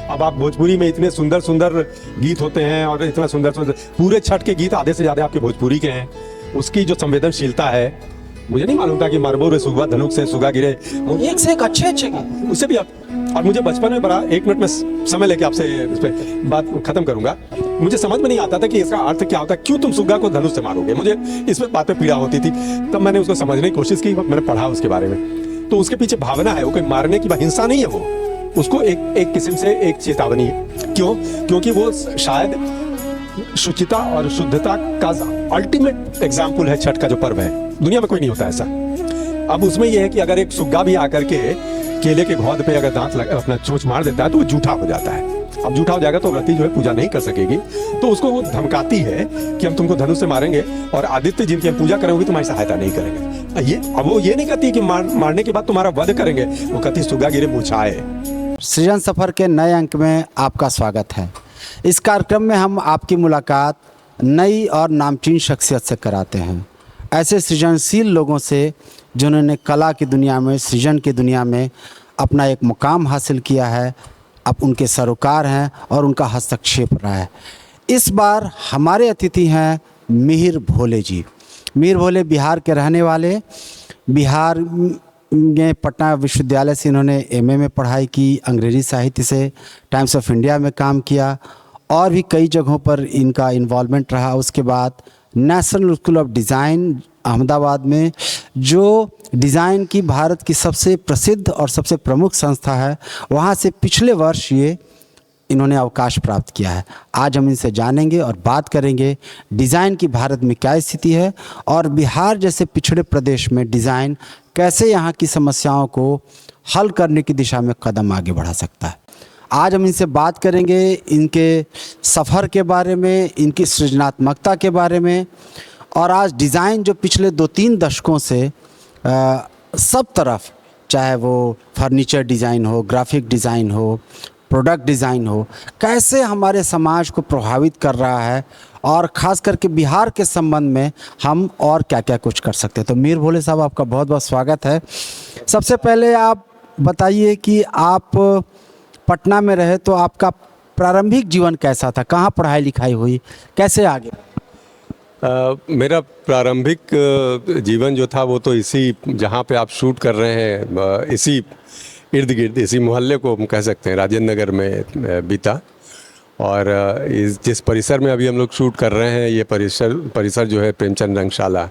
अब आप भोजपुरी में इतने सुंदर सुंदर गीत होते हैं और इतना सुंदर सुंदर पूरे छठ के गीत आधे से ज्यादा आपके भोजपुरी के हैं। उसकी जो संवेदनशीलता है, मुझे नहीं मालूम था कि मारबो रे सुगा धनुक से सुगा गिरे, एक से एक अच्छे अच्छे गीत उससे भी आप। और मुझे बचपन में बड़ा, 1 मिनट में समय लेके आपसे इस पे बात खत्म करूंगा, मुझे समझ में नहीं आता था कि इसका अर्थ क्या होता है, क्यों तुम सुग्गा को धनुष से मारोगे। मुझे इस बात पे पीड़ा होती थी। तब मैंने उसको समझने की कोशिश की, मैंने पढ़ा उसके बारे में। तो उसके पीछे भावना है, वो कोई मारने की हिंसा नहीं है, वो उसको एक किस्म से एक चेतावनी है। क्यों? क्योंकि वो शायद शुचिता और शुद्धता का अल्टीमेट एग्जाम्पल है। छठ का जो पर्व है, दुनिया में कोई नहीं होता ऐसा। अब उसमें यह है कि अगर एक सुग्गा भी आकर के केले के घौद पे अगर दांत अपना चोंच मार देता है तो वो जूठा हो जाता है। अब जूठा हो जाएगा तो व्रती जो है पूजा नहीं कर सकेगी। तो उसको वो धमकाती है कि हम तुमको धनुष से मारेंगे और आदित्य जिनकी हम पूजा करेंगे तुम्हारी सहायता नहीं करेंगे। ये अब वो ये नहीं कहती कि मारने के बाद तुम्हारा वध करेंगे, वो कहती सुग्गा गिरे मुछाए। सृजन सफर के नए अंक में आपका स्वागत है। इस कार्यक्रम में हम आपकी मुलाकात नई और नामचीन शख्सियत से कराते हैं, ऐसे सृजनशील लोगों से जिन्होंने कला की दुनिया में, सृजन की दुनिया में अपना एक मुकाम हासिल किया है। अब उनके सरोकार हैं और उनका हस्तक्षेप रहा है। इस बार हमारे अतिथि हैं मिहिर भोले जी। मिहिर भोले बिहार के रहने वाले, बिहार में पटना विश्वविद्यालय से इन्होंने एमए में पढ़ाई की, अंग्रेजी साहित्य से टाइम्स ऑफ इंडिया में काम किया और भी कई जगहों पर इनका इन्वॉल्वमेंट रहा। उसके बाद national school of design Ahmedabad में, जो डिज़ाइन की भारत की सबसे प्रसिद्ध और सबसे प्रमुख संस्था है, वहाँ से पिछले वर्ष ये इन्होंने अवकाश प्राप्त किया है। आज हम इनसे जानेंगे और बात करेंगे डिज़ाइन की भारत में क्या स्थिति है और बिहार जैसे पिछड़े प्रदेश में डिज़ाइन कैसे यहाँ की समस्याओं को हल करने की दिशा में कदम आगे बढ़ा सकता है। आज हम इनसे बात करेंगे इनके सफ़र के बारे में, इनकी सृजनात्मकता के बारे में, और आज डिज़ाइन जो पिछले 2-3 दशकों से सब तरफ, चाहे वो फर्नीचर डिज़ाइन हो, ग्राफिक डिज़ाइन हो, प्रोडक्ट डिज़ाइन हो, कैसे हमारे समाज को प्रभावित कर रहा है और ख़ास करके बिहार के संबंध में हम और क्या क्या कुछ कर सकते हैं। तो मिहिर भोले साहब, आपका बहुत बहुत स्वागत है। सबसे पहले आप बताइए कि आप पटना में रहे तो आपका प्रारंभिक जीवन कैसा था, कहाँ पढ़ाई लिखाई हुई, कैसे आगे? मेरा प्रारंभिक जीवन जो था वो तो इसी, जहाँ पे आप शूट कर रहे हैं, इसी इर्द गिर्द, इसी मोहल्ले को हम कह सकते हैं, राजेंद्र नगर में बीता। और जिस परिसर में अभी हम लोग शूट कर रहे हैं, ये परिसर जो है प्रेमचंद रंगशाला,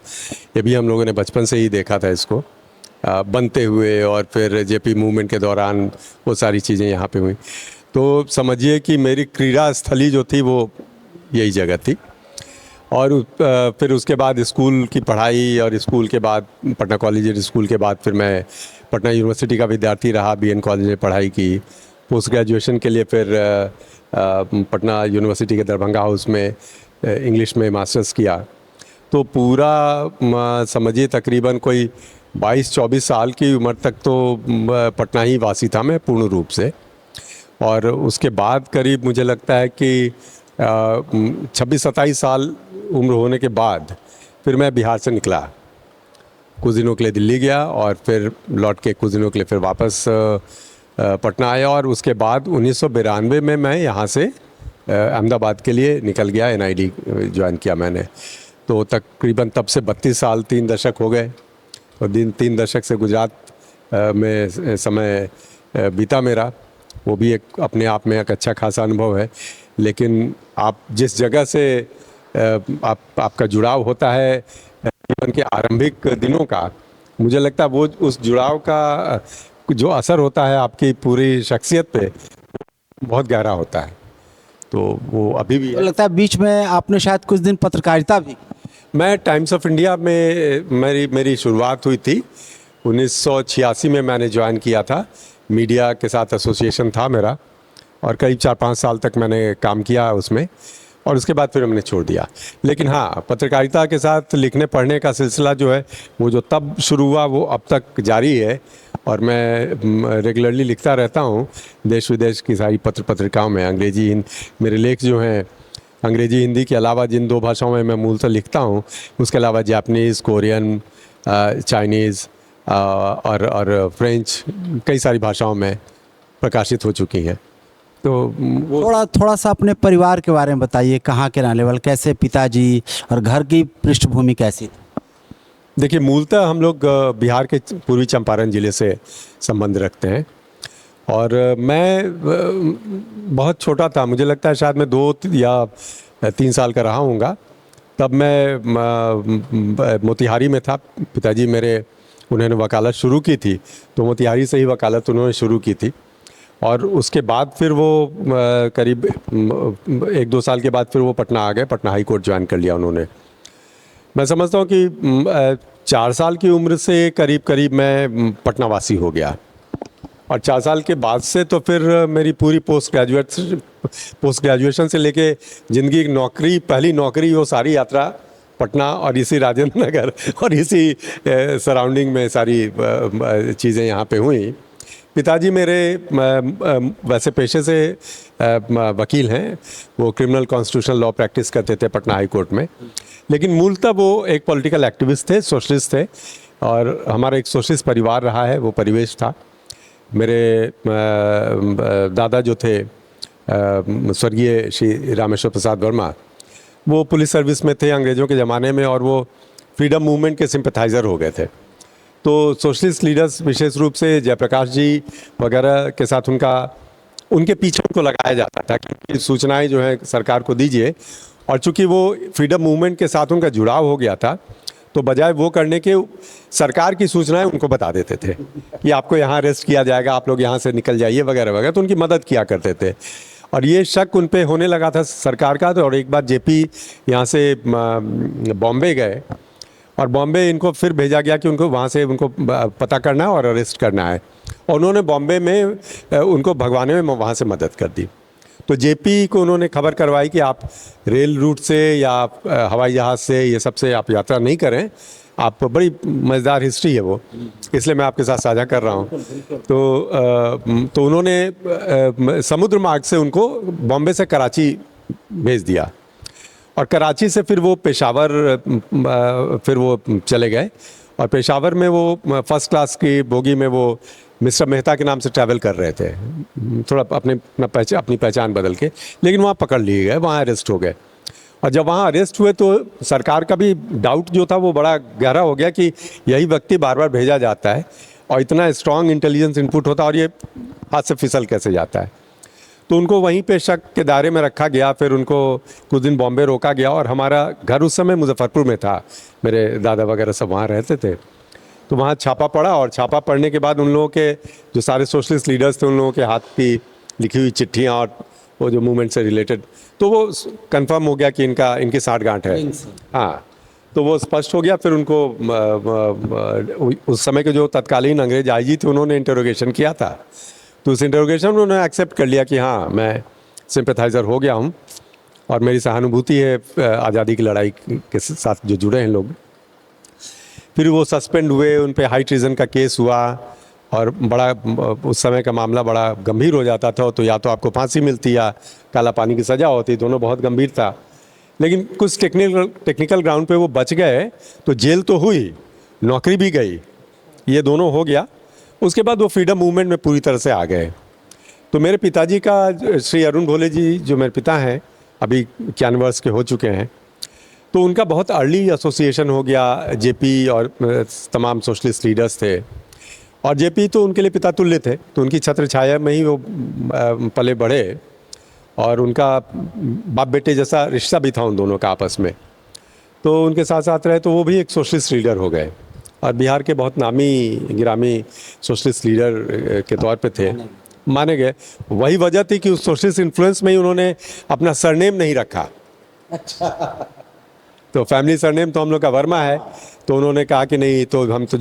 ये भी हम लोगों ने बचपन से ही देखा था इसको बनते हुए, और फिर जेपी मूवमेंट के दौरान वो सारी चीज़ें यहाँ पे हुई। तो समझिए कि मेरी क्रीड़ा स्थली जो थी वो यही जगह थी। और फिर उसके बाद स्कूल की पढ़ाई, और स्कूल के बाद पटना कॉलेज स्कूल के बाद फिर मैं पटना यूनिवर्सिटी का विद्यार्थी रहा, बीएन कॉलेज में पढ़ाई की। पोस्ट ग्रेजुएशन के लिए फिर पटना यूनिवर्सिटी के दरभंगा हाउस में इंग्लिश में मास्टर्स किया। तो पूरा समझिए तकरीबन कोई 22-24 साल की उम्र तक तो पटना ही वासी था मैं पूर्ण रूप से। और उसके बाद करीब मुझे लगता है कि 26-27 साल उम्र होने के बाद फिर मैं बिहार से निकला, कुछ दिनों के लिए दिल्ली गया और फिर लौट के कुछ दिनों के लिए फिर वापस पटना आया। और उसके बाद 1992 में मैं यहाँ से अहमदाबाद के लिए निकल गया, एनआईडी ज्वाइन किया मैंने। तो तकरीबन तब से 32 साल, 3 दशक हो गए। और 3 दशक से गुजरात में समय बीता मेरा, वो भी एक अपने आप में एक अच्छा खासा अनुभव है। लेकिन आप जिस जगह से आपका जुड़ाव होता है जीवन के आरंभिक दिनों का, मुझे लगता है वो उस जुड़ाव का जो असर होता है आपकी पूरी शख्सियत पे बहुत गहरा होता है। तो वो अभी भी लगता है बीच में आपने शायद कुछ दिन पत्रकारिता भी। मैं टाइम्स ऑफ इंडिया में मेरी शुरुआत हुई थी 1986 में, मैंने ज्वाइन किया था। मीडिया के साथ एसोसिएशन था मेरा और करीब 4-5 साल तक मैंने काम किया उसमें, और उसके बाद फिर हमने छोड़ दिया। लेकिन हाँ, पत्रकारिता के साथ लिखने पढ़ने का सिलसिला जो है वो जो तब शुरू हुआ वो अब तक जारी है। और मैं रेगुलरली लिखता रहता हूँ देश विदेश की सारी पत्रिकाओं में। अंग्रेजी मेरे लेख जो हैं अंग्रेजी हिंदी के अलावा जिन 2 भाषाओं में मैं मूलतः लिखता हूँ, उसके अलावा जापानीज़, कोरियन, चाइनीज़ और फ्रेंच, कई सारी भाषाओं में प्रकाशित हो चुकी हैं। तो वो थोड़ा सा अपने परिवार के बारे में बताइए, कहाँ के रहने वाले, कैसे पिताजी और घर की पृष्ठभूमि कैसी थी? देखिए, मूलतः हम लोग बिहार के पूर्वी चंपारण ज़िले से संबंध रखते हैं। और मैं बहुत छोटा था, मुझे लगता है शायद मैं 2 या 3 साल का रहा हूँगा। तब मैं मोतिहारी में था। पिताजी मेरे, उन्होंने वकालत शुरू की थी, तो मोतिहारी से ही वकालत उन्होंने शुरू की थी। और उसके बाद फिर वो करीब 1-2 साल के बाद फिर वो पटना आ गए, पटना हाई कोर्ट ज्वाइन कर लिया उन्होंने। मैं समझता हूँ कि 4 साल की उम्र से करीब करीब मैं पटना वासी हो गया। और 4 साल के बाद से तो फिर मेरी पूरी पोस्ट ग्रेजुएशन से लेके ज़िंदगी की नौकरी, पहली नौकरी, वो सारी यात्रा पटना और इसी राजेंद्र नगर और इसी सराउंडिंग में सारी चीज़ें यहाँ पे हुई। पिताजी मेरे वैसे पेशे से वकील हैं, वो क्रिमिनल कॉन्स्टिट्यूशनल लॉ प्रैक्टिस करते थे पटना हाई कोर्ट में। लेकिन मूलतः वो एक पॉलिटिकल एक्टिविस्ट थे, सोशलिस्ट थे, और हमारा एक सोशलिस्ट परिवार रहा है, वो परिवेश था। मेरे दादा जो थे स्वर्गीय श्री रामेश्वर प्रसाद वर्मा, वो पुलिस सर्विस में थे अंग्रेज़ों के ज़माने में, और वो फ्रीडम मूवमेंट के सिंपैथाइज़र हो गए थे। तो सोशलिस्ट लीडर्स, विशेष रूप से जयप्रकाश जी वगैरह के साथ उनके पीछे उनको लगाया जाता था कि सूचनाएं जो है सरकार को दीजिए। और चूंकि वो फ्रीडम मूवमेंट के साथ उनका जुड़ाव हो गया था, तो बजाय वो करने के सरकार की सूचनाएं उनको बता देते थे कि आपको यहाँ अरेस्ट किया जाएगा, आप लोग यहाँ से निकल जाइए वगैरह वगैरह। तो उनकी मदद किया करते थे, और ये शक उन पे होने लगा था सरकार का। तो और एक बार जेपी यहाँ से बॉम्बे गए, और बॉम्बे इनको फिर भेजा गया कि उनको वहाँ से उनको पता करना है और अरेस्ट करना है। और उन्होंने बॉम्बे में उनको भगवाने में वहाँ से मदद कर दी। तो जेपी को उन्होंने खबर करवाई कि आप रेल रूट से या हवाई जहाज़ से, ये सब से आप यात्रा नहीं करें। आप, बड़ी मज़ेदार हिस्ट्री है वो, इसलिए मैं आपके साथ साझा कर रहा हूँ। तो उन्होंने समुद्र मार्ग से उनको बॉम्बे से कराची भेज दिया, और कराची से फिर वो पेशावर फिर वो चले गए। और पेशावर में वो फर्स्ट क्लास की बोगी में वो मिस्टर मेहता के नाम से ट्रैवल कर रहे थे, थोड़ा अपनी पहचान बदल के। लेकिन वहाँ पकड़ लिए गए, वहाँ अरेस्ट हो गए। और जब वहाँ अरेस्ट हुए तो सरकार का भी डाउट जो था वो बड़ा गहरा हो गया कि यही व्यक्ति बार बार भेजा जाता है, और इतना स्ट्रॉन्ग इंटेलिजेंस इनपुट होता है, और ये हाथ से फिसल कैसे जाता है। तो उनको वहीं पे शक के दायरे में रखा गया। फिर उनको कुछ दिन बॉम्बे रोका गया, और हमारा घर उस समय मुजफ्फरपुर में था, मेरे दादा वगैरह सब वहाँ रहते थे। तो वहाँ छापा पड़ा, और छापा पड़ने के बाद उन लोगों के जो सारे सोशलिस्ट लीडर्स थे, उन लोगों के हाथ की लिखी हुई चिट्ठियाँ और वो जो मूवमेंट से रिलेटेड, तो वो कंफर्म हो गया कि इनकी साठगांठ है। हाँ, तो वो स्पष्ट हो गया। फिर उनको उस समय के जो तत्कालीन अंग्रेज आईजी थे, उन्होंने इंटरोगेशन किया था। तो उस इंटरोगेशन में उन्होंने एक्सेप्ट कर लिया कि हाँ, मैं सिंपैथाइज़र हो गया हूँ, और मेरी सहानुभूति है आज़ादी की लड़ाई के साथ जो जुड़े हैं लोग। फिर वो सस्पेंड हुए, उन पे हाई ट्रीजन का केस हुआ, और बड़ा उस समय का मामला बड़ा गंभीर हो जाता था। तो या तो आपको फांसी मिलती या काला पानी की सज़ा होती, दोनों बहुत गंभीर था। लेकिन कुछ टेक्निकल ग्राउंड पे वो बच गए, तो जेल तो हुई, नौकरी भी गई, ये दोनों हो गया। उसके बाद वो फ्रीडम मूवमेंट में पूरी तरह से आ गए। तो मेरे पिताजी का, श्री अरुण भोले जी जो मेरे पिता हैं, अभी 91 वर्ष के हो चुके हैं, तो उनका बहुत अर्ली एसोसिएशन हो गया जेपी और तमाम सोशलिस्ट लीडर्स थे। और जेपी तो उनके लिए पिता तुल्य थे, तो उनकी छत्र छाया में ही वो पले बढ़े, और उनका बाप बेटे जैसा रिश्ता भी था उन दोनों का आपस में। तो उनके साथ साथ रहे, तो वो भी एक सोशलिस्ट लीडर हो गए, और बिहार के बहुत नामी गिरामी सोशलिस्ट लीडर के तौर पे थे, माने गए। वही वजह थी कि उस सोशलिस्ट इन्फ्लुएंस में ही उन्होंने अपना सरनेम नहीं रखा। अच्छा। तो फैमिली सरनेम तो हम लोग का वर्मा है, तो उन्होंने कहा कि नहीं, तो हम तो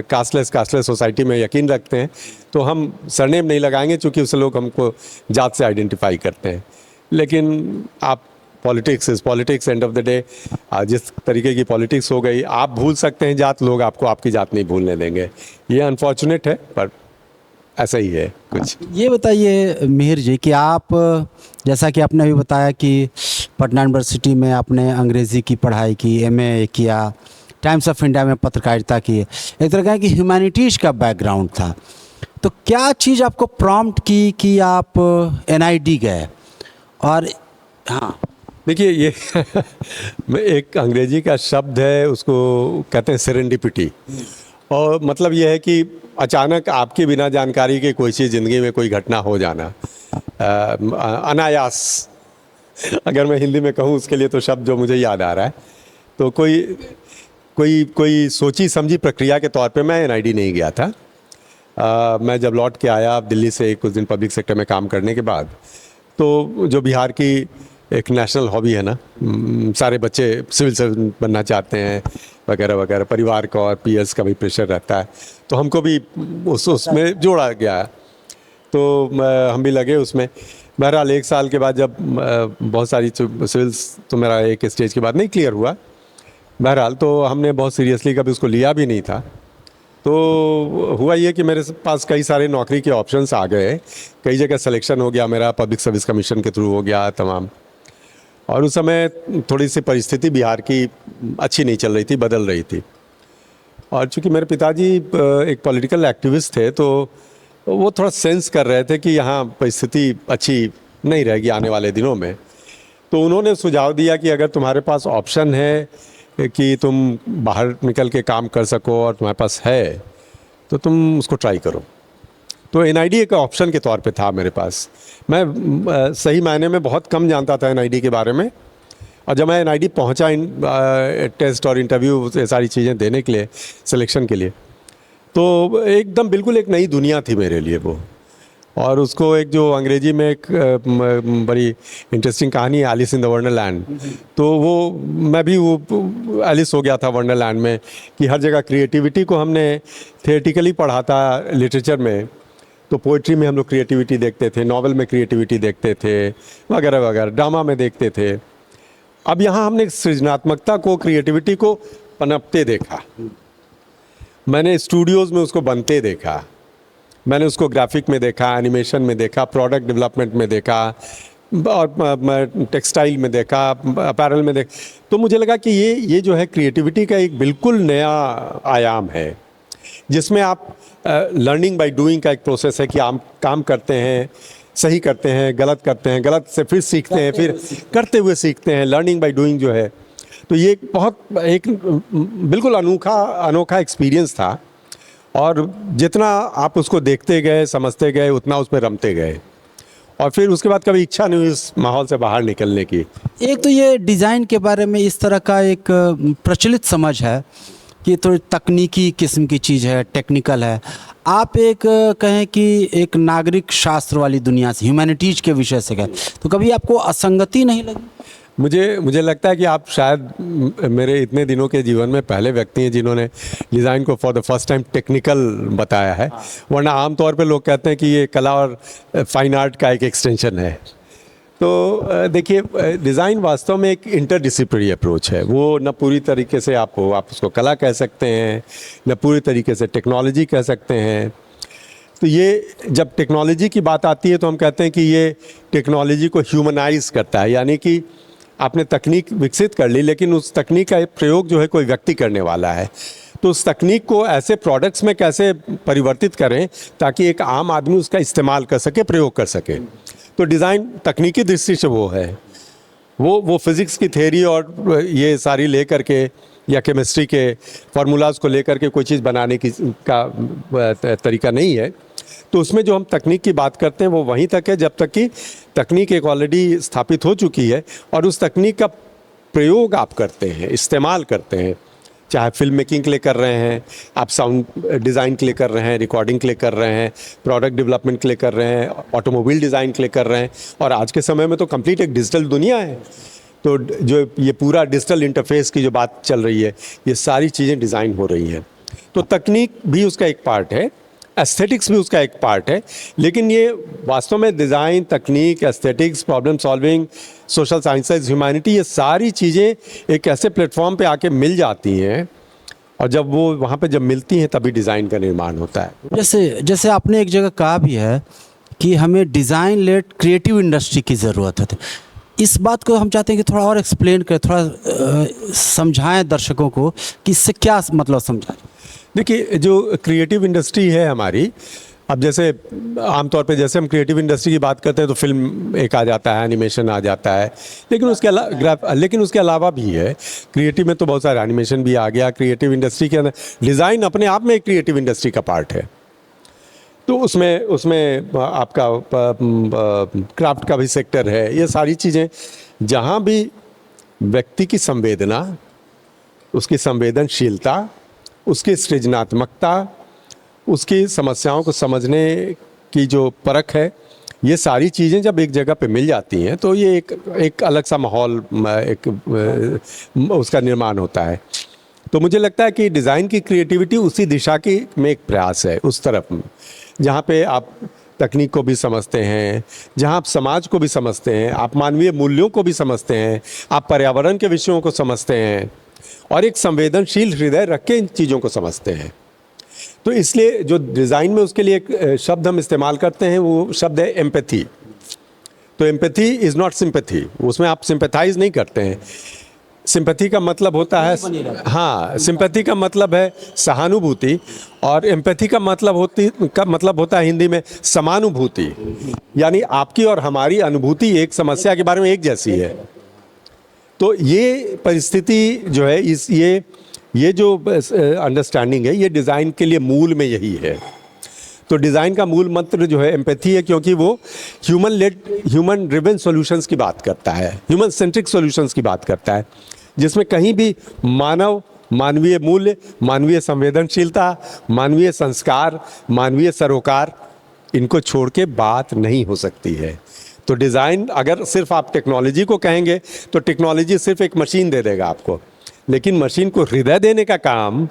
कास्टलेस सोसाइटी में यकीन रखते हैं, तो हम सरनेम नहीं लगाएंगे, चूँकि उससे लोग हमको जात से आइडेंटिफाई करते हैं। लेकिन आप, politics is politics, end of the day जिस तरीके की पॉलिटिक्स हो गई, आप भूल सकते हैं जात, लोग आपको आपकी जात नहीं भूलने देंगे। ये अनफॉर्चुनेट है, पर ऐसा ही है कुछ। ये बताइए मिहिर जी कि आप, जैसा कि आपने अभी बताया कि पटना यूनिवर्सिटी में आपने अंग्रेज़ी की पढ़ाई की, एमए किया, टाइम्स ऑफ इंडिया में पत्रकारिता की, एक तरह का कि ह्यूमैनिटीज़ का बैकग्राउंड था। तो क्या चीज़ आपको प्रॉम्प्ट की कि आप एनआईडी गए? और हाँ, देखिए ये एक अंग्रेजी का शब्द है, उसको कहते हैं सेरेंडिपिटी। और मतलब ये है कि अचानक आपके बिना जानकारी के कोई चीज़ ज़िंदगी में कोई घटना हो जाना, अनायास, अगर मैं हिंदी में कहूँ उसके लिए तो शब्द जो मुझे याद आ रहा है, तो कोई कोई कोई सोची समझी प्रक्रिया के तौर पे मैं एनआईडी नहीं गया था। मैं जब लौट के आया दिल्ली से कुछ दिन पब्लिक सेक्टर में काम करने के बाद, तो जो बिहार की एक नेशनल हॉबी है ना, सारे बच्चे सिविल सर्जन बनना चाहते हैं वगैरह वगैरह, परिवार का और पीएस का भी प्रेशर रहता है, तो हमको भी उसमें जोड़ा गया, तो हम भी लगे उसमें। बहरहाल 1 साल के बाद जब बहुत सारी सिविल्स, तो मेरा एक स्टेज के बाद नहीं क्लियर हुआ, बहरहाल तो हमने बहुत सीरियसली कभी उसको लिया भी नहीं था। तो हुआ ये कि मेरे पास कई सारे नौकरी के ऑप्शंस आ गए, कई जगह सिलेक्शन हो गया मेरा, पब्लिक सर्विस कमीशन के थ्रू हो गया तमाम। और उस समय थोड़ी सी परिस्थिति बिहार की अच्छी नहीं चल रही थी, बदल रही थी। और चूँकि मेरे पिताजी एक पॉलिटिकल एक्टिविस्ट थे, तो वो थोड़ा सेंस कर रहे थे कि यहाँ परिस्थिति अच्छी नहीं रहेगी आने वाले दिनों में। तो उन्होंने सुझाव दिया कि अगर तुम्हारे पास ऑप्शन है कि तुम बाहर निकल के काम कर सको और तुम्हारे पास है, तो तुम उसको ट्राई करो। तो एनआईडी एक ऑप्शन के तौर पे था मेरे पास। मैं सही मायने में बहुत कम जानता था एनआईडी के बारे में, और जब मैं एनआईडी पहुंचा टेस्ट और इंटरव्यू ये सारी चीज़ें देने के लिए, सिलेक्शन के लिए, तो एकदम बिल्कुल एक नई दुनिया थी मेरे लिए वो। और उसको एक जो अंग्रेजी में एक बड़ी इंटरेस्टिंग कहानी है, एलिस इन द वंडरलैंड, तो वो मैं भी वो एलिस हो गया था वंडरलैंड में, कि हर जगह क्रिएटिविटी को हमने थिएटिकली पढ़ा था लिटरेचर में, तो पोइट्री में हम लोग क्रिएटिविटी देखते थे, नॉवल में क्रिएटिविटी देखते थे वगैरह वगैरह, ड्रामा में देखते थे। अब यहाँ हमने सृजनात्मकता को, क्रिएटिविटी को पनपते देखा, मैंने स्टूडियोज़ में उसको बनते देखा, मैंने उसको ग्राफिक में देखा, एनिमेशन में देखा, प्रोडक्ट डेवलपमेंट में देखा, और टेक्सटाइल में देखा, अपैरल में देखा। तो मुझे लगा कि ये जो है क्रिएटिविटी का एक बिल्कुल नया आयाम है, जिसमें आप लर्निंग बाय डूइंग का एक प्रोसेस है कि आप काम करते हैं, सही करते हैं, गलत से फिर सीखते हैं, फिर करते हुए सीखते हैं, लर्निंग बाय डूइंग जो है। तो ये एक बिल्कुल अनोखा एक्सपीरियंस था, और जितना आप उसको देखते गए, समझते गए, उतना उसमें रमते गए, और फिर उसके बाद कभी इच्छा नहीं हुई इस माहौल से बाहर निकलने की। एक तो ये डिज़ाइन के बारे में इस तरह का एक प्रचलित समझ है कि थोड़ी तकनीकी किस्म की चीज़ है, टेक्निकल है। आप एक कहें कि एक नागरिक शास्त्र वाली दुनिया से, ह्यूमैनिटीज़ के विषय से गए, तो कभी आपको असंगति नहीं लगी? मुझे लगता है कि आप शायद मेरे इतने दिनों के जीवन में पहले व्यक्ति हैं जिन्होंने डिज़ाइन को for the first time technical बताया है, वरना आमतौर पे लोग कहते हैं कि ये कला और फाइन आर्ट का एक एक्सटेंशन है। तो देखिए, डिज़ाइन वास्तव में एक इंटरडिसिप्लिनरी अप्रोच है। वो न पूरी तरीके से आप उसको कला कह सकते हैं, न पूरी तरीके से टेक्नोलॉजी कह सकते हैं। तो ये जब टेक्नोलॉजी की बात आती है तो हम कहते हैं कि ये टेक्नोलॉजी को ह्यूमनाइज करता है, यानी कि आपने तकनीक विकसित कर ली, लेकिन उस तकनीक का प्रयोग जो है कोई व्यक्ति करने वाला है। तो उस तकनीक को ऐसे प्रोडक्ट्स में कैसे परिवर्तित करें ताकि एक आम आदमी उसका इस्तेमाल कर सके, प्रयोग कर सके। तो डिज़ाइन तकनीकी दृष्टि से वो है, वो फिज़िक्स की थ्योरी और ये सारी ले करके, या केमिस्ट्री के फार्मूलाज को लेकर के कोई चीज़ बनाने की का तरीका नहीं है। तो उसमें जो हम तकनीक की बात करते हैं वो वहीं तक है जब तक कि तकनीक एक ऑलरेडी स्थापित हो चुकी है, और उस तकनीक का प्रयोग आप करते हैं, इस्तेमाल करते हैं, चाहे फिल्म मेकिंग के लिए कर रहे हैं, आप साउंड डिज़ाइन के लिए कर रहे हैं, रिकॉर्डिंग के लिए कर रहे हैं, प्रोडक्ट डेवलपमेंट के लिए कर रहे हैं, ऑटोमोबाइल डिज़ाइन के लिए कर रहे हैं, और आज के समय में तो कंप्लीट एक डिजिटल दुनिया है। तो जो ये पूरा डिजिटल इंटरफेस की जो बात चल रही है, ये सारी चीज़ें डिज़ाइन हो रही हैं। तो तकनीक भी उसका एक पार्ट है, एस्थेटिक्स भी उसका एक पार्ट है, लेकिन ये वास्तव में डिज़ाइन, तकनीक, aesthetics, problem solving, social sciences, humanity, ये सारी चीज़ें एक ऐसे प्लेटफॉर्म पे आके मिल जाती हैं, और जब वो वहाँ पे जब मिलती हैं तभी डिज़ाइन का निर्माण होता है। जैसे आपने एक जगह कहा भी है कि हमें डिज़ाइन लेड क्रिएटिव इंडस्ट्री की ज़रूरत है। इस बात को हम चाहते हैं कि थोड़ा और एक्सप्लेन करें, थोड़ा समझाएं दर्शकों को कि इससे क्या मतलब समझाएं। देखिए, जो क्रिएटिव इंडस्ट्री है हमारी, अब जैसे आमतौर पे जैसे हम क्रिएटिव इंडस्ट्री की बात करते हैं तो फिल्म एक आ जाता है, एनिमेशन आ जाता है, लेकिन उसके अलावा भी है। क्रिएटिव में तो बहुत सारे एनिमेशन भी आ गया। क्रिएटिव इंडस्ट्री के अंदर डिज़ाइन अपने आप में एक क्रिएटिव इंडस्ट्री का पार्ट है। तो उसमें आपका क्राफ्ट का भी सेक्टर है। ये सारी चीज़ें जहाँ भी व्यक्ति की संवेदना, उसकी संवेदनशीलता, उसकी सृजनात्मकता, उसकी समस्याओं को समझने की जो परख है, ये सारी चीज़ें जब एक जगह पे मिल जाती हैं तो ये एक अलग सा माहौल उसका निर्माण होता है। तो मुझे लगता है कि डिज़ाइन की क्रिएटिविटी उसी दिशा की में एक प्रयास है, उस तरफ जहाँ पे आप तकनीक को भी समझते हैं, जहाँ आप समाज को भी समझते हैं, आप मानवीय मूल्यों को भी समझते हैं, आप पर्यावरण के विषयों को समझते हैं और एक संवेदनशील हृदय रख के इन चीज़ों को समझते हैं। तो इसलिए जो डिज़ाइन में उसके लिए एक शब्द हम इस्तेमाल करते हैं, वो शब्द है एम्पैथी। तो एम्पैथी इज़ नॉट सिंपैथी, उसमें आप सिंपैथाइज नहीं करते हैं। सिंपैथी का मतलब होता है, हाँ, सिंपैथी का मतलब है सहानुभूति, और एम्पैथी का मतलब होता है हिंदी में समानुभूति। यानी आपकी और हमारी अनुभूति एक समस्या के बारे में एक जैसी है। तो ये परिस्थिति जो है, ये जो अंडरस्टैंडिंग है, ये डिज़ाइन के लिए मूल में यही है। तो डिज़ाइन का मूल मंत्र जो है एम्पैथी है, क्योंकि वो ह्यूमन ड्रिवन सॉल्यूशंस की बात करता है, ह्यूमन सेंट्रिक सॉल्यूशंस की बात करता है, जिसमें कहीं भी मानवीय मूल्य, मानवीय संवेदनशीलता, मानवीय संस्कार, मानवीय सरोकार, इनको छोड़ के बात नहीं हो सकती है। तो डिज़ाइन अगर सिर्फ आप टेक्नोलॉजी को कहेंगे तो टेक्नोलॉजी सिर्फ एक मशीन दे देगा आपको, लेकिन मशीन को हृदय देने का काम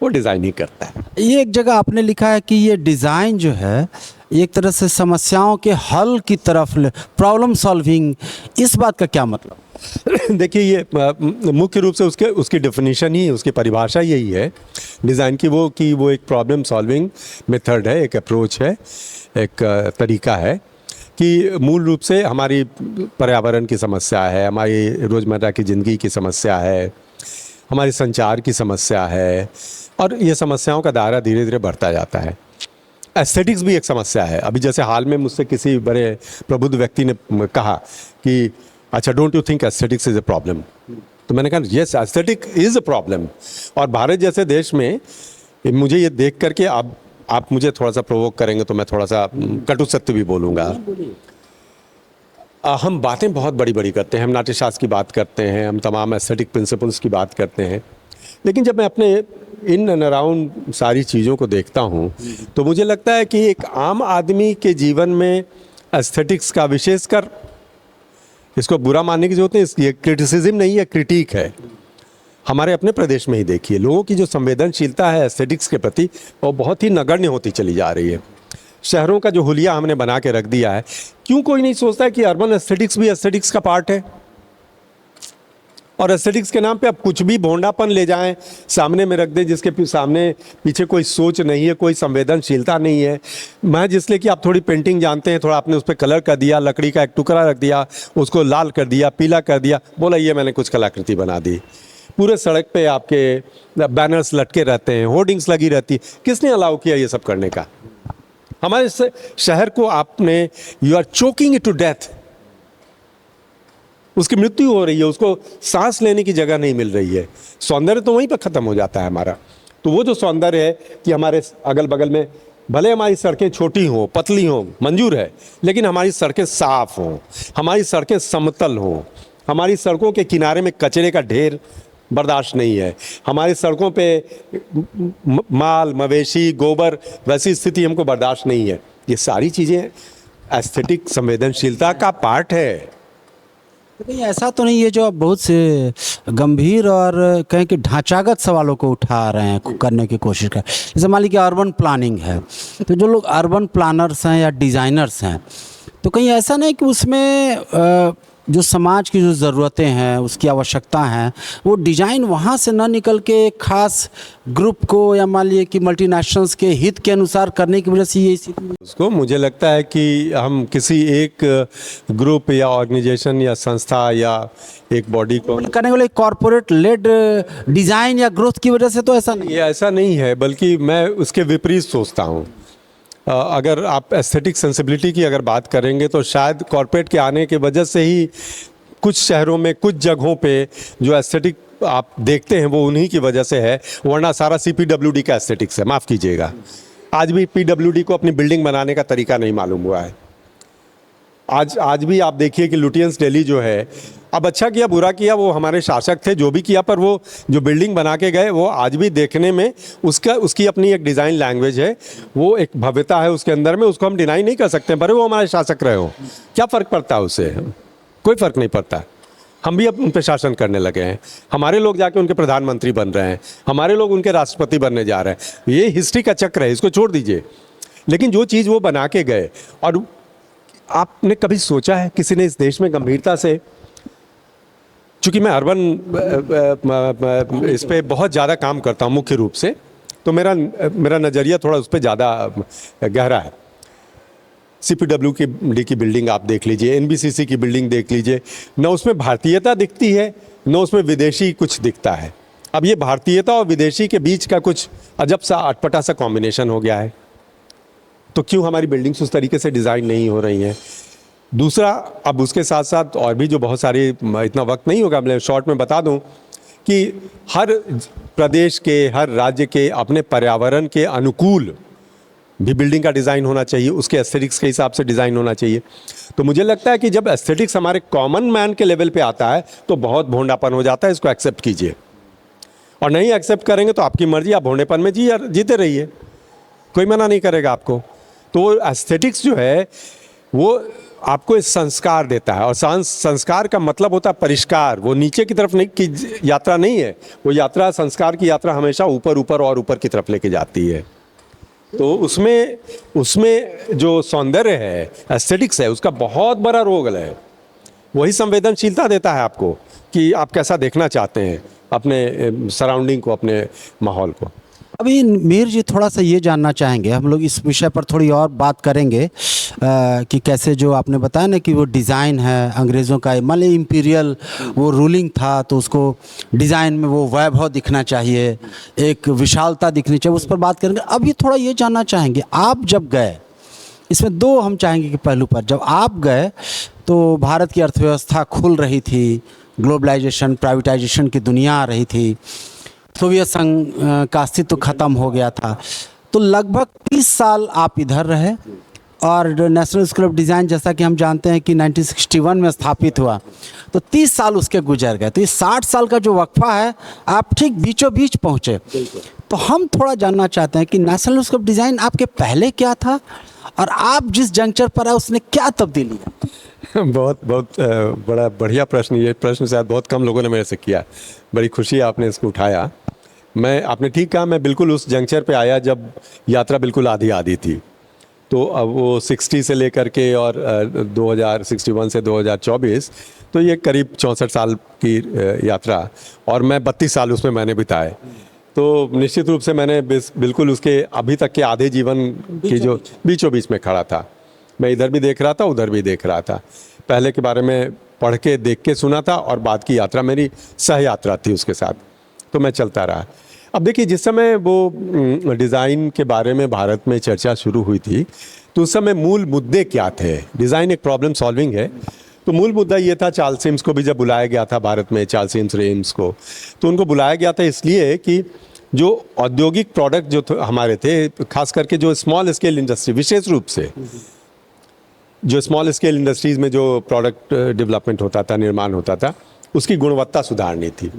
वो डिज़ाइन ही करता है। ये एक जगह आपने लिखा है कि ये डिज़ाइन जो है एक तरह से समस्याओं के हल की तरफ, प्रॉब्लम सॉल्विंग, इस बात का क्या मतलब? देखिए, ये मुख्य रूप से उसकी डेफिनेशन ही, उसकी परिभाषा यही है डिज़ाइन की, वो एक प्रॉब्लम सॉल्विंग मेथड है, एक अप्रोच है, एक तरीका है कि मूल रूप से हमारी पर्यावरण की समस्या है, हमारी रोज़मर्रा की ज़िंदगी की समस्या है, हमारी संचार की समस्या है, और ये समस्याओं का दायरा धीरे धीरे बढ़ता जाता है। एस्थेटिक्स भी एक समस्या है। अभी जैसे हाल में मुझसे किसी बड़े प्रबुद्ध व्यक्ति ने कहा कि अच्छा, don't you think aesthetics is a problem? तो मैंने कहा yes, aesthetic is a problem. और भारत जैसे देश में मुझे ये देख करके आप मुझे थोड़ा सा प्रोवोक करेंगे तो मैं थोड़ा सा कटु सत्य भी बोलूँगा। हम बातें बहुत बड़ी बड़ी करते हैं, हम नाट्यशास्त्र की बात करते हैं, हम तमाम एस्थेटिक प्रिंसिपल्स की बात करते हैं, लेकिन जब मैं अपने इन एंड अराउंड सारी चीज़ों को देखता हूँ तो मुझे लगता है कि एक आम आदमी के जीवन में एस्थेटिक्स का, विशेषकर, इसको बुरा मानने की जरूरत नहीं, ये क्रिटिसिज्म नहीं है, क्रिटिक है। हमारे अपने प्रदेश में ही देखिए, लोगों की जो संवेदनशीलता है एस्थेटिक्स के प्रति, वो बहुत ही नगण्य होती चली जा रही है। शहरों का जो हुलिया हमने बना के रख दिया है, क्यों कोई नहीं सोचता है कि अर्बन एस्थेटिक्स भी एस्थेटिक्स का पार्ट है? और एस्थेटिक्स के नाम पे आप कुछ भी भोंडापन ले जाएं, सामने में रख दें, जिसके सामने पीछे कोई सोच नहीं है, कोई संवेदनशीलता नहीं है। मैं जिसलिए कि आप थोड़ी पेंटिंग जानते हैं, थोड़ा आपने उस पर कलर कर दिया, लकड़ी का एक टुकड़ा रख दिया, उसको लाल कर दिया, पीला कर दिया, बोला ये मैंने कुछ कलाकृति बना दी। पूरे सड़क पे आपके बैनर्स लटके रहते हैं, होर्डिंग्स लगी रहती है। किसने अलाउ किया ये सब करने का? हमारे शहर को आपने, you are choking it to death. उसकी मृत्यु हो रही है, उसको सांस लेने की जगह नहीं मिल रही है। सौंदर्य तो वहीं पर ख़त्म हो जाता है हमारा। तो वो जो सौंदर्य है कि हमारे अगल बगल में भले हमारी सड़कें छोटी हों, पतली हों, मंजूर है, लेकिन हमारी सड़कें साफ हों, हमारी सड़कें समतल हों, हमारी सड़कों के किनारे में कचरे का ढेर बर्दाश्त नहीं है, हमारी सड़कों पे माल, मवेशी, गोबर, वैसी स्थिति हमको बर्दाश्त नहीं है। ये सारी चीज़ें एस्थेटिक संवेदनशीलता का पार्ट है। तो कहीं ऐसा तो नहीं है जो आप बहुत से गंभीर और कहें कि ढांचागत सवालों को उठा रहे हैं, करने की कोशिश कर, जैसे मान लीजिए अर्बन प्लानिंग है, तो जो लोग अर्बन प्लानर्स हैं या डिज़ाइनर्स हैं, तो कहीं ऐसा नहीं कि उसमें जो समाज की जो ज़रूरतें हैं, उसकी आवश्यकता हैं, वो डिज़ाइन वहाँ से ना निकल के एक ख़ास ग्रुप को या मान लीजिए कि मल्टीनेशनल्स के हित के अनुसार करने की वजह से ये स्थिति? उसको मुझे लगता है कि हम किसी एक ग्रुप या ऑर्गेनाइजेशन या संस्था या एक बॉडी को करने वाले कॉरपोरेट लेड डिज़ाइन या ग्रोथ की वजह से तो ऐसा नहीं, ये ऐसा नहीं है, बल्कि मैं उसके विपरीत सोचता हूँ। अगर आप एस्थेटिक सेंसिबिलिटी की अगर बात करेंगे तो शायद कॉरपोरेट के आने की वजह से ही कुछ शहरों में कुछ जगहों पे जो एस्थेटिक आप देखते हैं वो उन्हीं की वजह से है, वरना सारा CPWD का एस्थेटिक्स है। माफ़ कीजिएगा, आज भी PWD को अपनी बिल्डिंग बनाने का तरीका नहीं मालूम हुआ है। आज भी आप देखिए कि लुटियंस दिल्ली जो है, अब अच्छा किया बुरा किया वो हमारे शासक थे, जो भी किया, पर वो जो बिल्डिंग बना के गए वो आज भी देखने में उसकी अपनी एक डिज़ाइन लैंग्वेज है, वो एक भव्यता है उसके अंदर में, उसको हम डिनाई नहीं कर सकते, पर वो हमारे शासक रहे हो, क्या फ़र्क पड़ता है उससे? कोई फ़र्क नहीं पड़ता। हम भी अब उन पर शासन करने लगे हैं, हमारे लोग जाके उनके प्रधानमंत्री बन रहे हैं, हमारे लोग उनके राष्ट्रपति बनने जा रहे हैं। ये हिस्ट्री का चक्र है, इसको छोड़ दीजिए। लेकिन जो चीज़ वो बना के गए, और आपने कभी सोचा है किसी ने इस देश में गंभीरता से, चूँकि मैं अर्बन इस पर बहुत ज़्यादा काम करता हूँ मुख्य रूप से, तो मेरा नज़रिया थोड़ा उस पर ज़्यादा गहरा है। CPWD की बिल्डिंग आप देख लीजिए, NBCC की बिल्डिंग देख लीजिए, न उसमें भारतीयता दिखती है न उसमें विदेशी कुछ दिखता है। अब ये भारतीयता और विदेशी के बीच का कुछ अजब सा अटपटा सा कॉम्बिनेशन हो गया है, तो क्यों हमारी बिल्डिंग्स उस तरीके से डिज़ाइन नहीं हो रही हैं? दूसरा, अब उसके साथ साथ और भी जो बहुत सारी, इतना वक्त नहीं होगा, मैं शॉर्ट में बता दूं कि हर प्रदेश के, हर राज्य के अपने पर्यावरण के अनुकूल भी बिल्डिंग का डिज़ाइन होना चाहिए, उसके एस्थेटिक्स के हिसाब से डिज़ाइन होना चाहिए। तो मुझे लगता है कि जब एस्थेटिक्स हमारे कॉमन मैन के लेवल पे आता है तो बहुत भोंडापन हो जाता है, इसको एक्सेप्ट कीजिए, और नहीं एक्सेप्ट करेंगे तो आपकी मर्जी, आप भोंडेपन में जीते रहिए, कोई मना नहीं करेगा आपको। तो एस्थेटिक्स जो है वो आपको इस संस्कार देता है, और संस्कार का मतलब होता है परिष्कार। वो नीचे की तरफ नहीं की यात्रा नहीं है, वो यात्रा, संस्कार की यात्रा हमेशा ऊपर ऊपर और ऊपर की तरफ लेके जाती है। तो उसमें जो सौंदर्य है, एस्थेटिक्स है, उसका बहुत बड़ा रोल है। वही संवेदनशीलता देता है आपको कि आप कैसा देखना चाहते हैं अपने सराउंडिंग को, अपने माहौल को। अभी मीर जी थोड़ा सा ये जानना चाहेंगे, हम लोग इस विषय पर थोड़ी और बात करेंगे कि कैसे जो आपने बताया ना कि वो डिज़ाइन है अंग्रेज़ों का, मान लीजिए इम्पीरियल वो रूलिंग था तो उसको डिज़ाइन में वो वैभव दिखना चाहिए, एक विशालता दिखनी चाहिए, उस पर बात करेंगे। अभी थोड़ा ये जानना चाहेंगे, आप जब गए, इसमें दो हम चाहेंगे कि पहलू पर, जब आप गए तो भारत की अर्थव्यवस्था खुल रही थी, ग्लोबलाइजेशन, प्राइवेटाइजेशन की दुनिया आ रही थी, सोवियत संघ का अस्तित्व खत्म हो गया था, तो लगभग 30 साल आप इधर रहे, और नेशनल स्कूल ऑफ डिज़ाइन जैसा कि हम जानते हैं कि 1961 में स्थापित हुआ, तो 30 साल उसके गुजर गए। तो ये 60 साल का जो वक्फा है, आप ठीक बीचों बीच पहुँचे। तो हम थोड़ा जानना चाहते हैं कि नेशनल स्कूल ऑफ डिज़ाइन आपके पहले क्या था, और आप जिस जंक्चर पर आए उसने क्या तब्दीली है? बहुत बड़ा बढ़िया प्रश्न, ये प्रश्न शायद बहुत कम लोगों ने मेरे से किया, बड़ी खुशी आपने इसको उठाया। आपने ठीक कहा, मैं बिल्कुल उस जंक्चर पे आया जब यात्रा बिल्कुल आधी थी। तो अब वो 60 से लेकर के और 2061 से 2024, तो ये करीब 64 साल की यात्रा, और मैं 32 साल उसमें मैंने बिताए। तो निश्चित रूप से मैंने बिल्कुल उसके अभी तक के आधे जीवन की जो बीचों बीच में खड़ा था। मैं इधर भी देख रहा था, उधर भी देख रहा था, पहले के बारे में पढ़ के, देख के सुना था, और बाद की यात्रा मेरी सह यात्रा थी उसके साथ, तो मैं चलता रहा। अब देखिए, जिस समय वो डिज़ाइन के बारे में भारत में चर्चा शुरू हुई थी, तो उस समय मूल मुद्दे क्या थे? डिज़ाइन एक प्रॉब्लम सॉल्विंग है, तो मूल मुद्दा ये था, चार्ल्स सिम्स को भी जब बुलाया गया था भारत में, चार्ल्स सिम्स रेम्स को, तो उनको बुलाया गया था इसलिए कि जो औद्योगिक प्रोडक्ट जो हमारे थे, खास करके जो स्मॉल स्केल इंडस्ट्री, विशेष रूप से जो स्मॉल स्केल इंडस्ट्रीज़ में जो प्रोडक्ट डेवलपमेंट होता था, निर्माण होता था, उसकी गुणवत्ता सुधारनी थी।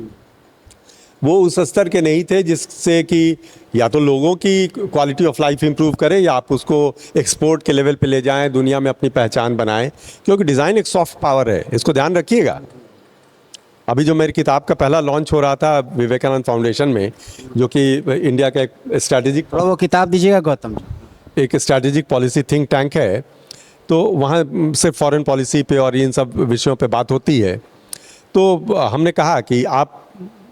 वो उस स्तर के नहीं थे जिससे कि या तो लोगों की क्वालिटी ऑफ लाइफ इंप्रूव करे, या आप उसको एक्सपोर्ट के लेवल पे ले जाएं, दुनिया में अपनी पहचान बनाएं, क्योंकि डिज़ाइन एक सॉफ्ट पावर है, इसको ध्यान रखिएगा। अभी जो मेरी किताब का पहला लॉन्च हो रहा था विवेकानंद फाउंडेशन में, जो कि इंडिया का एक स्ट्रैटेजिक, वो किताब दीजिएगा गौतम जी, एक स्ट्रैटेजिक पॉलिसी थिंक टैंक है, तो वहाँ सिर्फ फॉरेन पॉलिसी पे और इन सब विषयों पे बात होती है। तो हमने कहा कि आप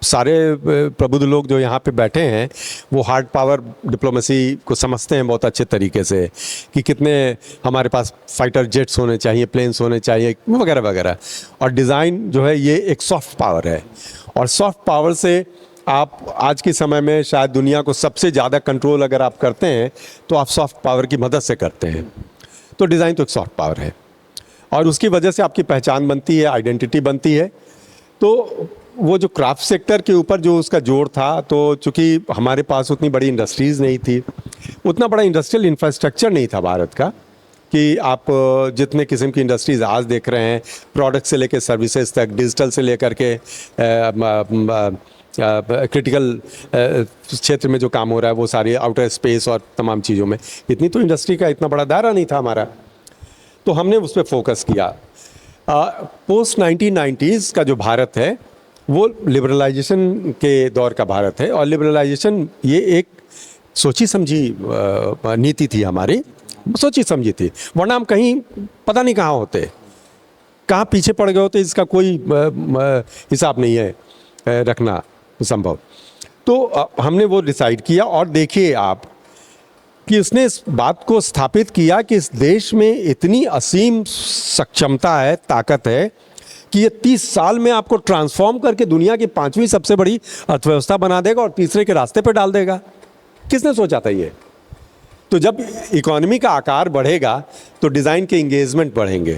सारे प्रबुद्ध लोग जो यहाँ पे बैठे हैं, वो हार्ड पावर डिप्लोमेसी को समझते हैं बहुत अच्छे तरीके से, कि कितने हमारे पास फाइटर जेट्स होने चाहिए, प्लेन्स होने चाहिए, वगैरह वगैरह। और डिज़ाइन जो है ये एक सॉफ्ट पावर है, और सॉफ्ट पावर से आप आज के समय में शायद दुनिया को सबसे ज़्यादा कंट्रोल अगर आप करते हैं तो आप सॉफ्ट पावर की मदद से करते हैं। तो डिज़ाइन तो एक सॉफ्ट पावर है और उसकी वजह से आपकी पहचान बनती है, आइडेंटिटी बनती है। तो वो जो क्राफ्ट सेक्टर के ऊपर जो उसका जोर था, तो चूँकि हमारे पास उतनी बड़ी इंडस्ट्रीज़ नहीं थी, उतना बड़ा इंडस्ट्रियल इंफ्रास्ट्रक्चर नहीं था भारत का कि आप जितने किस्म की इंडस्ट्रीज़ आज देख रहे हैं, प्रोडक्ट से लेकर सर्विसेज तक, डिजिटल से लेकर के क्रिटिकल क्षेत्र में जो काम हो रहा है वो सारी आउटर स्पेस और तमाम चीज़ों में, इतनी तो इंडस्ट्री का इतना बड़ा दायरा नहीं था हमारा। तो हमने उस पर फोकस किया। पोस्ट 1990s का जो भारत है वो लिबरलाइजेशन के दौर का भारत है और लिबरलाइजेशन ये एक सोची समझी नीति थी हमारी, सोची समझी थी, वरना हम कहीं पता नहीं कहाँ होते, कहाँ पीछे पड़ गए होते, इसका कोई हिसाब नहीं है रखना संभव। तो हमने वो डिसाइड किया और देखिए आप कि उसने इस बात को स्थापित किया कि इस देश में इतनी असीम सक्षमता है, ताकत है कि ये 30 साल में आपको ट्रांसफॉर्म करके दुनिया की 5वीं सबसे बड़ी अर्थव्यवस्था बना देगा और तीसरे के रास्ते पर डाल देगा। किसने सोचा था ये? तो जब इकोनॉमी का आकार बढ़ेगा तो डिज़ाइन के इंगेजमेंट बढ़ेंगे।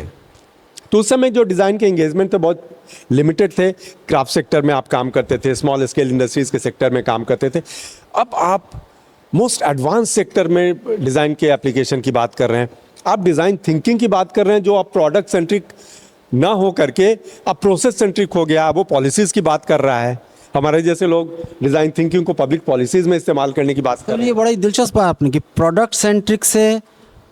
तो उस समय जो डिज़ाइन के इंगेजमेंट थे बहुत लिमिटेड थे। क्राफ्ट सेक्टर में आप काम करते थे, स्मॉल स्केल इंडस्ट्रीज़ के सेक्टर में काम करते थे। अब आप मोस्ट एडवांस सेक्टर में डिज़ाइन के एप्लीकेशन की बात कर रहे हैं, आप डिज़ाइन थिंकिंग की बात कर रहे हैं, जो आप प्रोडक्ट सेंट्रिक ना हो करके अब प्रोसेस सेंट्रिक हो गया, वो पॉलिसीज़ की बात कर रहा है। हमारे जैसे लोग डिज़ाइन थिंकिंग को पब्लिक पॉलिसीज़ में इस्तेमाल करने की बात कर रहे हैं। ये बड़ा ही दिलचस्प है आपने कि प्रोडक्ट सेंट्रिक से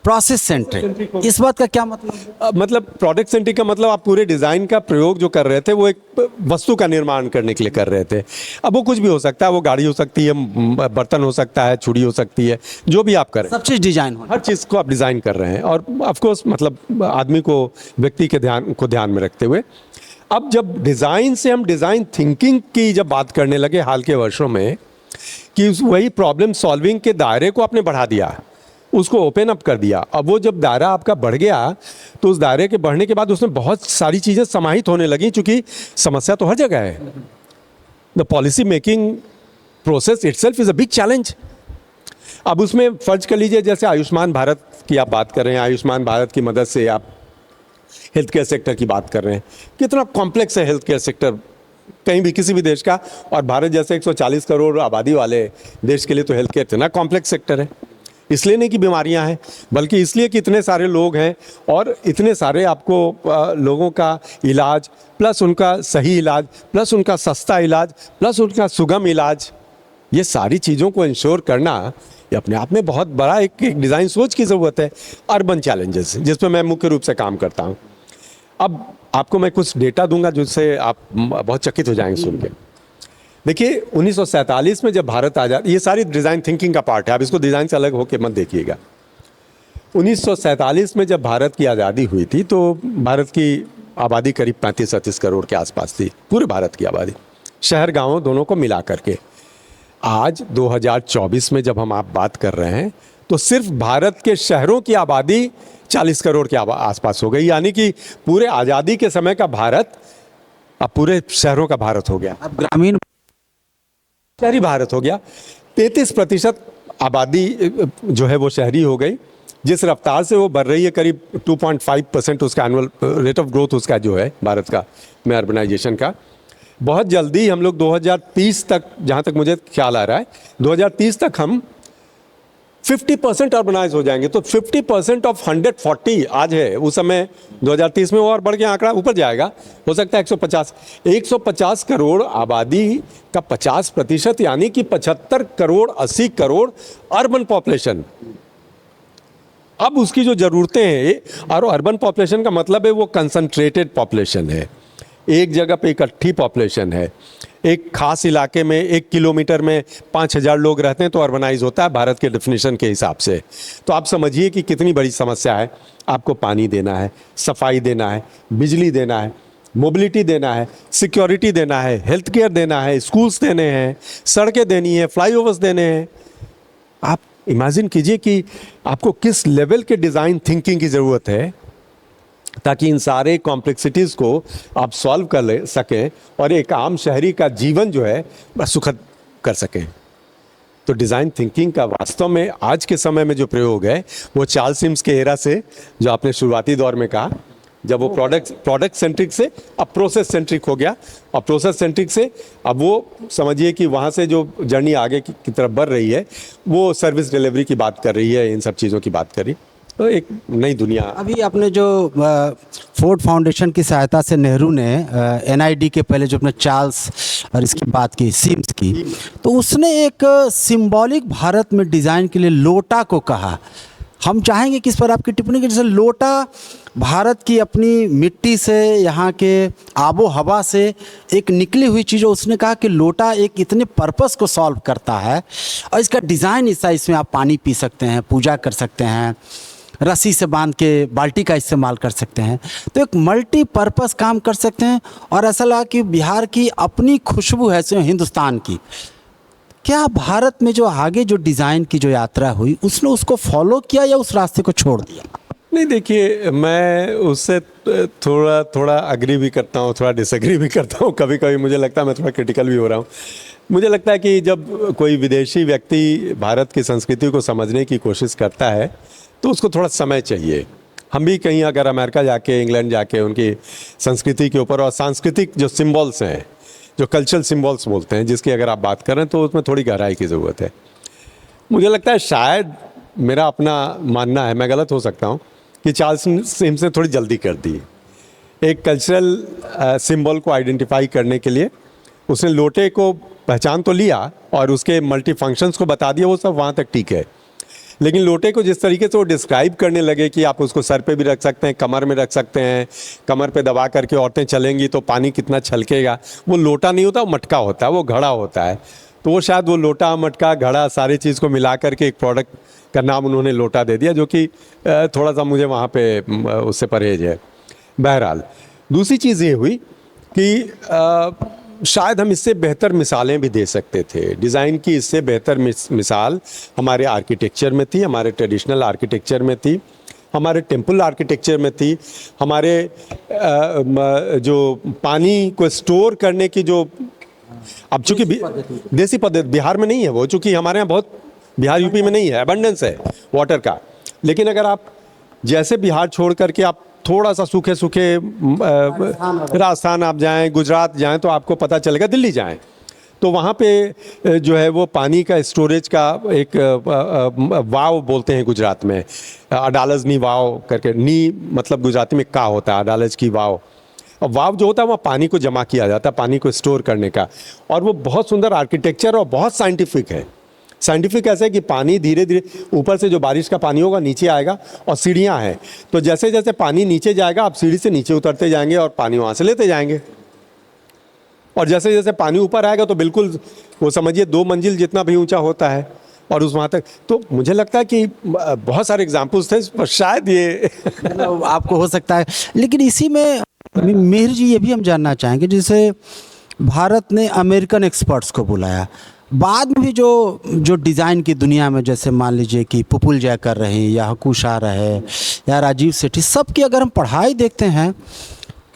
प्रोसेस सेंट्रिक, इस बात का क्या मतलब है? मतलब प्रोडक्ट सेंट्रिक का मतलब आप पूरे डिज़ाइन का प्रयोग जो कर रहे थे वो एक वस्तु का निर्माण करने के लिए कर रहे थे। अब वो कुछ भी हो सकता है, वो गाड़ी हो सकती है, बर्तन हो सकता है, छुरी हो सकती है, जो भी आप करें, सब चीज़ डिजाइन हो, हर चीज़ को आप डिज़ाइन कर रहे हैं। और ऑफकोर्स मतलब आदमी को, व्यक्ति के ध्यान में रखते हुए। अब जब डिज़ाइन से हम डिज़ाइन थिंकिंग की जब बात करने लगे हाल के वर्षों में, कि वही प्रॉब्लम सॉल्विंग के दायरे को आपने बढ़ा दिया, उसको ओपन अप कर दिया। अब वो जब दायरा आपका बढ़ गया तो उस दायरे के बढ़ने के बाद उसमें बहुत सारी चीज़ें समाहित होने लगी, क्योंकि समस्या तो हर जगह है। The policy making process itself is a big challenge. अब उसमें फर्ज कर लीजिए जैसे आयुष्मान भारत की आप बात कर रहे हैं, आयुष्मान भारत की मदद से आप हेल्थ केयर सेक्टर की बात कर रहे हैं, कितना कॉम्प्लेक्स है हेल्थ केयर सेक्टर कहीं भी किसी भी देश का। और भारत जैसे 140 करोड़ आबादी वाले देश के लिए तो हेल्थ केयर इतना कॉम्प्लेक्स सेक्टर है। इसलिए नहीं कि बीमारियां हैं, बल्कि इसलिए कि इतने सारे लोग हैं और इतने सारे आपको लोगों का इलाज, प्लस उनका सही इलाज, प्लस उनका सस्ता इलाज, प्लस उनका सुगम इलाज, ये सारी चीज़ों को इंश्योर करना ये अपने आप में बहुत बड़ा एक डिज़ाइन सोच की ज़रूरत है। अर्बन चैलेंजेस जिस पर मैं मुख्य रूप से काम करता हूँ। अब आपको मैं कुछ डेटा दूंगा जिससे आप बहुत चकित हो जाएंगे सुन के। देखिए 1947 में जब भारत आज़ाद, ये सारी डिज़ाइन थिंकिंग का पार्ट है, आप इसको डिज़ाइन से अलग होकर मत देखिएगा। 1947 में जब भारत की आज़ादी हुई थी तो भारत की आबादी करीब 35-38 करोड़ के आसपास थी, पूरे भारत की आबादी, शहर गाँव दोनों को मिला करके। आज 2024 में जब हम आप बात कर रहे हैं तो सिर्फ भारत के शहरों की आबादी 40 करोड़ के आसपास हो गई, यानी कि पूरे आज़ादी के समय का भारत अब पूरे शहरों का भारत हो गया, अब ग्रामीण शहरी भारत हो गया। 33% आबादी जो है वो शहरी हो गई। जिस रफ्तार से वो बढ़ रही है, करीब 2.5% उसका एनुअल रेट ऑफ ग्रोथ उसका जो है भारत का में अर्बनाइजेशन का, बहुत जल्दी हम लोग 2030 तक, जहाँ तक मुझे ख्याल आ रहा है 2030 तक हम 50% अर्बनाइज हो जाएंगे। तो 50% ऑफ 140 आज है, उस समय 2030 में वो और बढ़ के आंकड़ा ऊपर जाएगा, हो सकता है 150 करोड़ आबादी का 50%, यानी कि 75 करोड़ 80 करोड़ अर्बन पॉपुलेशन। अब उसकी जो ज़रूरतें हैं, और अर्बन पॉपुलेशन का मतलब है वो कंसंट्रेटेड पॉपुलेशन है, एक जगह पे इकट्ठी पॉपुलेशन है। एक खास इलाके में 1 किलोमीटर में 5000 लोग रहते हैं तो अर्बनाइज होता है भारत के डेफिनेशन के हिसाब से। तो आप समझिए कि कितनी बड़ी समस्या है। आपको पानी देना है, सफाई देना है, बिजली देना है, मोबिलिटी देना है, सिक्योरिटी देना है, हेल्थ केयर देना है, स्कूल्स देने हैं, सड़कें देनी है, फ्लाईओवर्स देने हैं। आप इमेजिन कीजिए कि आपको किस लेवल के डिज़ाइन थिंकिंग की ज़रूरत है ताकि इन सारे कॉम्प्लेक्सिटीज़ को आप सॉल्व कर ले सकें और एक आम शहरी का जीवन जो है वह सुखद कर सकें। तो डिज़ाइन थिंकिंग का वास्तव में आज के समय में जो प्रयोग है वो चार्ल्स सिम्स के एरा से, जो आपने शुरुआती दौर में कहा, जब वो प्रोडक्ट सेंट्रिक से अब प्रोसेस सेंट्रिक हो गया, और प्रोसेस सेंट्रिक से अब वो समझिए कि वहाँ से जो जर्नी आगे की तरफ बढ़ रही है वो सर्विस डिलीवरी की बात कर रही है, इन सब चीज़ों की बात कर रही, तो एक नई दुनिया। अभी आपने जो फोर्ड फाउंडेशन की सहायता से नेहरू ने एनआईडी के पहले जो अपने चार्ल्स और इसकी बात की, सिम्स की, तो उसने एक सिंबॉलिक भारत में डिज़ाइन के लिए लोटा को कहा। हम चाहेंगे कि इस पर आपकी टिप्पणी की, जैसे लोटा भारत की अपनी मिट्टी से, यहाँ के आबो हवा से एक निकली हुई चीज़, उसने कहा कि लोटा एक इतने पर्पस को सॉल्व करता है और इसका डिज़ाइन ऐसा, इसमें आप पानी पी सकते हैं, पूजा कर सकते हैं, रस्सी से बांध के बाल्टी का इस्तेमाल कर सकते हैं, तो एक मल्टीपर्पस काम कर सकते हैं। और ऐसा लगा कि बिहार की अपनी खुशबू है हिंदुस्तान की। क्या भारत में जो आगे जो डिज़ाइन की जो यात्रा हुई उसने उसको फॉलो किया या उस रास्ते को छोड़ दिया? नहीं, देखिए, मैं उससे थोड़ा अग्री भी करता हूँ, थोड़ा डिसएग्री भी करता हूँ। कभी कभी मुझे लगता है मैं थोड़ा क्रिटिकल भी हो रहा हूँ। मुझे लगता है कि जब कोई विदेशी व्यक्ति भारत की संस्कृति को समझने की कोशिश करता है तो उसको थोड़ा समय चाहिए। हम भी कहीं अगर अमेरिका जाके, इंग्लैंड जाके उनकी संस्कृति के ऊपर और सांस्कृतिक जो सिम्बॉल्स हैं, जो कल्चरल सिम्बॉल्स बोलते हैं, जिसकी अगर आप बात करें तो उसमें थोड़ी गहराई की ज़रूरत है। मुझे लगता है, शायद मेरा अपना मानना है, मैं गलत हो सकता हूँ, कि चार्ल्स सिम्स ने थोड़ी जल्दी कर दी। एक कल्चरल सिंबल को आइडेंटिफाई करने के लिए उसने लोटे को पहचान तो लिया और उसके मल्टी फंक्शंस को बता दिया, वो सब वहाँ तक ठीक है। लेकिन लोटे को जिस तरीके से वो डिस्क्राइब करने लगे कि आप उसको सर पे भी रख सकते हैं, कमर में रख सकते हैं, कमर पे दबा करके औरतें चलेंगी तो पानी कितना छलकेगा, वो लोटा नहीं होता, वो मटका होता है, वो घड़ा होता है। तो वो शायद वो लोटा, मटका, घड़ा, सारी चीज़ को मिला करके एक प्रोडक्ट का नाम उन्होंने लोटा दे दिया, जो कि थोड़ा सा मुझे वहाँ पे उससे परहेज है। बहरहाल, दूसरी चीज़ ये हुई कि शायद हम इससे बेहतर मिसालें भी दे सकते थे। डिज़ाइन की इससे बेहतर मिसाल हमारे आर्किटेक्चर में थी, हमारे ट्रेडिशनल आर्किटेक्चर में थी, हमारे टेम्पल आर्किटेक्चर में थी, हमारे जो पानी को स्टोर करने की जो, अब चूँकि देसी पद्धति बिहार में नहीं है वो, चूँकि हमारे यहाँ बहुत, बिहार यूपी में नहीं है, एबंडेंस है वाटर का। लेकिन अगर आप जैसे बिहार छोड़ करके आप थोड़ा सा सूखे सूखे राजस्थान आप जाएं, गुजरात जाएं, तो आपको पता चलेगा, दिल्ली जाएं तो वहाँ पे जो है वो पानी का स्टोरेज का एक वाव बोलते हैं गुजरात में, अडालजनी वाव करके, नी मतलब गुजराती में का होता है, अडालज की वाव। और वाव जो होता है वहाँ पानी को जमा किया जाता है, पानी को स्टोर करने का, और वो बहुत सुंदर आर्किटेक्चर और बहुत साइंटिफिक है। साइंटिफिक ऐसे है कि पानी धीरे धीरे ऊपर से जो बारिश का पानी होगा नीचे आएगा, और सीढ़ियाँ हैं, तो जैसे जैसे पानी नीचे जाएगा आप सीढ़ी से नीचे उतरते जाएंगे और पानी वहाँ से लेते जाएंगे, और जैसे जैसे पानी ऊपर आएगा तो बिल्कुल वो समझिए 2 मंजिल जितना भी ऊंचा होता है और उस वहाँ तक। तो मुझे लगता है कि बहुत सारे एग्जाम्पल्स थे, पर शायद ये आपको हो सकता है। लेकिन इसी में मिहिर जी ये भी हम जानना चाहेंगे, जैसे भारत ने अमेरिकन एक्सपर्ट्स को बुलाया, बाद में भी जो डिज़ाइन की दुनिया में, जैसे मान लीजिए कि पुपुल जय कर रहे हैं या हकूशा रहे या राजीव सेठी, सब की अगर हम पढ़ाई देखते हैं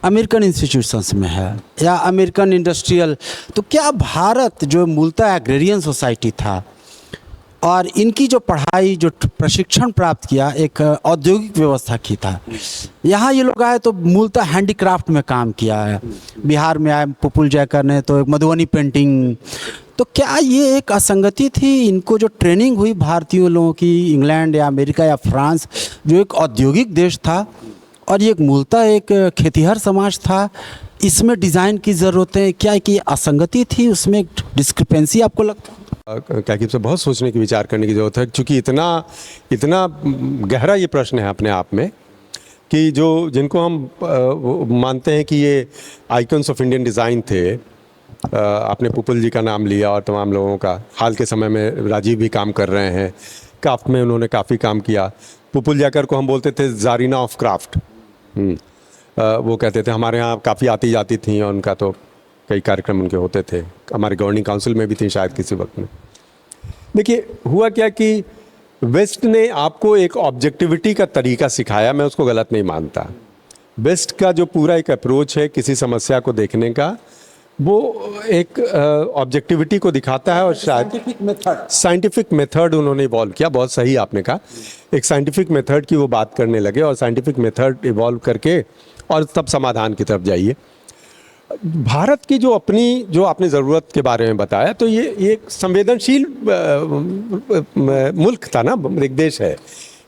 अमेरिकन इंस्टीट्यूशंस में है या अमेरिकन इंडस्ट्रियल, तो क्या भारत जो मूलतः एग्रेरियन सोसाइटी था और इनकी जो पढ़ाई, जो प्रशिक्षण प्राप्त किया एक औद्योगिक व्यवस्था की था, यहाँ ये लोग आए तो मूलतः हैंडीक्राफ्ट में काम किया है। बिहार में आए पुपुल जयकर ने तो एक मधुबनी पेंटिंग, तो क्या ये एक असंगति थी? इनको जो ट्रेनिंग हुई भारतीय लोगों की इंग्लैंड या अमेरिका या फ्रांस, जो एक औद्योगिक देश था, और ये मूलतः एक खेतीहर समाज था, इसमें डिज़ाइन की ज़रूरतें, क्या कि असंगति थी उसमें, डिस्क्रिपेंसी आपको लगता है? क्या कि बहुत सोचने की, विचार करने की ज़रूरत है, क्योंकि इतना गहरा ये प्रश्न है अपने आप में, कि जो जिनको हम मानते हैं कि ये आइकन्स ऑफ इंडियन डिज़ाइन थे, आपने पुपुल जी का नाम लिया और तमाम लोगों का, हाल के समय में राजीव भी काम कर रहे हैं, क्राफ्ट में उन्होंने काफ़ी काम किया। पुपुल जाकर को हम बोलते थे ज़ारीना ऑफ क्राफ्ट, वो कहते थे, हमारे यहाँ काफ़ी आती जाती थी और उनका तो कई कार्यक्रम उनके होते थे, हमारे गवर्निंग काउंसिल में भी थी शायद किसी वक्त में। देखिए हुआ क्या कि वेस्ट ने आपको एक ऑब्जेक्टिविटी का तरीका सिखाया, मैं उसको गलत नहीं मानता, वेस्ट का जो पूरा एक अप्रोच है किसी समस्या को देखने का, वो एक ऑब्जेक्टिविटी को दिखाता है और शायद साइंटिफिक मेथड उन्होंने इवॉल्व किया। बहुत सही आपने कहा, एक साइंटिफिक मेथड की वो बात करने लगे और साइंटिफिक मेथड इवॉल्व करके और तब समाधान की तरफ जाइए। भारत की जो आपने ज़रूरत के बारे में बताया, तो ये एक संवेदनशील मुल्क था ना, एक देश है।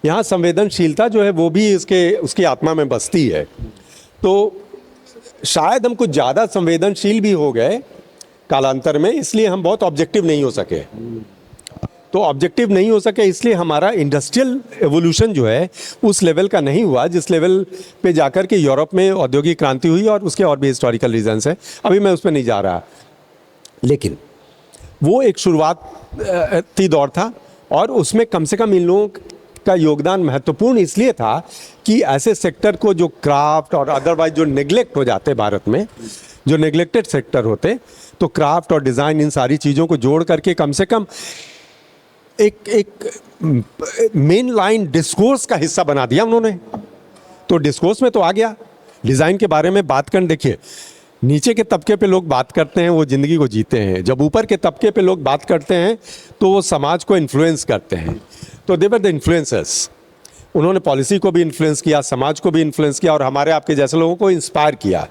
यहाँ संवेदनशीलता जो है वो भी उसकी आत्मा में बसती है। तो शायद हम कुछ ज़्यादा संवेदनशील भी हो गए कालांतर में, इसलिए हम बहुत ऑब्जेक्टिव नहीं हो सके। तो ऑब्जेक्टिव नहीं हो सके इसलिए हमारा इंडस्ट्रियल एवोल्यूशन जो है उस लेवल का नहीं हुआ जिस लेवल पे जाकर के यूरोप में औद्योगिक क्रांति हुई, और उसके और भी हिस्टोरिकल रीजंस हैं, अभी मैं उस पर नहीं जा रहा। लेकिन वो एक शुरुआती दौर था और उसमें कम से कम इन लोगों का योगदान महत्वपूर्ण इसलिए था कि ऐसे सेक्टर को जो क्राफ्ट और अदरवाइज जो नेग्लेक्ट हो जाते भारत में, जो नेग्लेक्टेड सेक्टर होते, तो क्राफ्ट और डिज़ाइन इन सारी चीज़ों को जोड़ करके कम से कम एक मेन लाइन डिस्कोर्स का हिस्सा बना दिया उन्होंने। तो डिस्कोर्स में तो आ गया। डिज़ाइन के बारे में बात करने, देखिए नीचे के तबके पे लोग बात करते हैं वो ज़िंदगी को जीते हैं, जब ऊपर के तबके पे लोग बात करते हैं तो वो समाज को इन्फ्लुएंस करते हैं। तो दे वर द इन्फ्लुएंसर्स। उन्होंने पॉलिसी को भी इन्फ्लुएंस किया, समाज को भी इन्फ्लुएंस किया और हमारे आपके जैसे लोगों को इंस्पायर किया।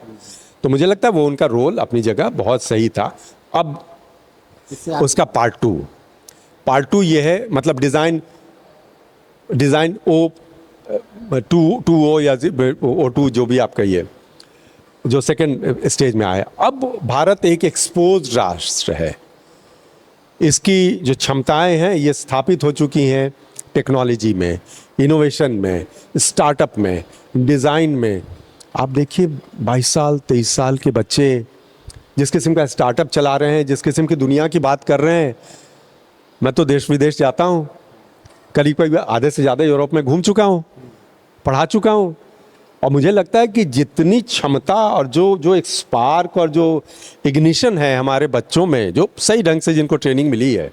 तो मुझे लगता है वो उनका रोल अपनी जगह बहुत सही था। अब उसका पार्ट टू ये है, मतलब डिज़ाइन O2 या O2 जो भी आप कहिए, जो सेकंड स्टेज में आया। अब भारत एक एक्सपोज राष्ट्र है, इसकी जो क्षमताएं हैं ये स्थापित हो चुकी हैं टेक्नोलॉजी में, इनोवेशन में, स्टार्टअप में, डिज़ाइन में। आप देखिए 22 साल 23 साल के बच्चे जिस किस्म का स्टार्टअप चला रहे हैं, जिस किस्म की दुनिया की बात कर रहे हैं। मैं तो देश विदेश जाता हूँ, करीब आधे से ज़्यादा यूरोप में घूम चुका हूँ, पढ़ा चुका हूँ, और मुझे लगता है कि जितनी क्षमता और जो एक स्पार्क और जो इग्निशन है हमारे बच्चों में, जो सही ढंग से जिनको ट्रेनिंग मिली है,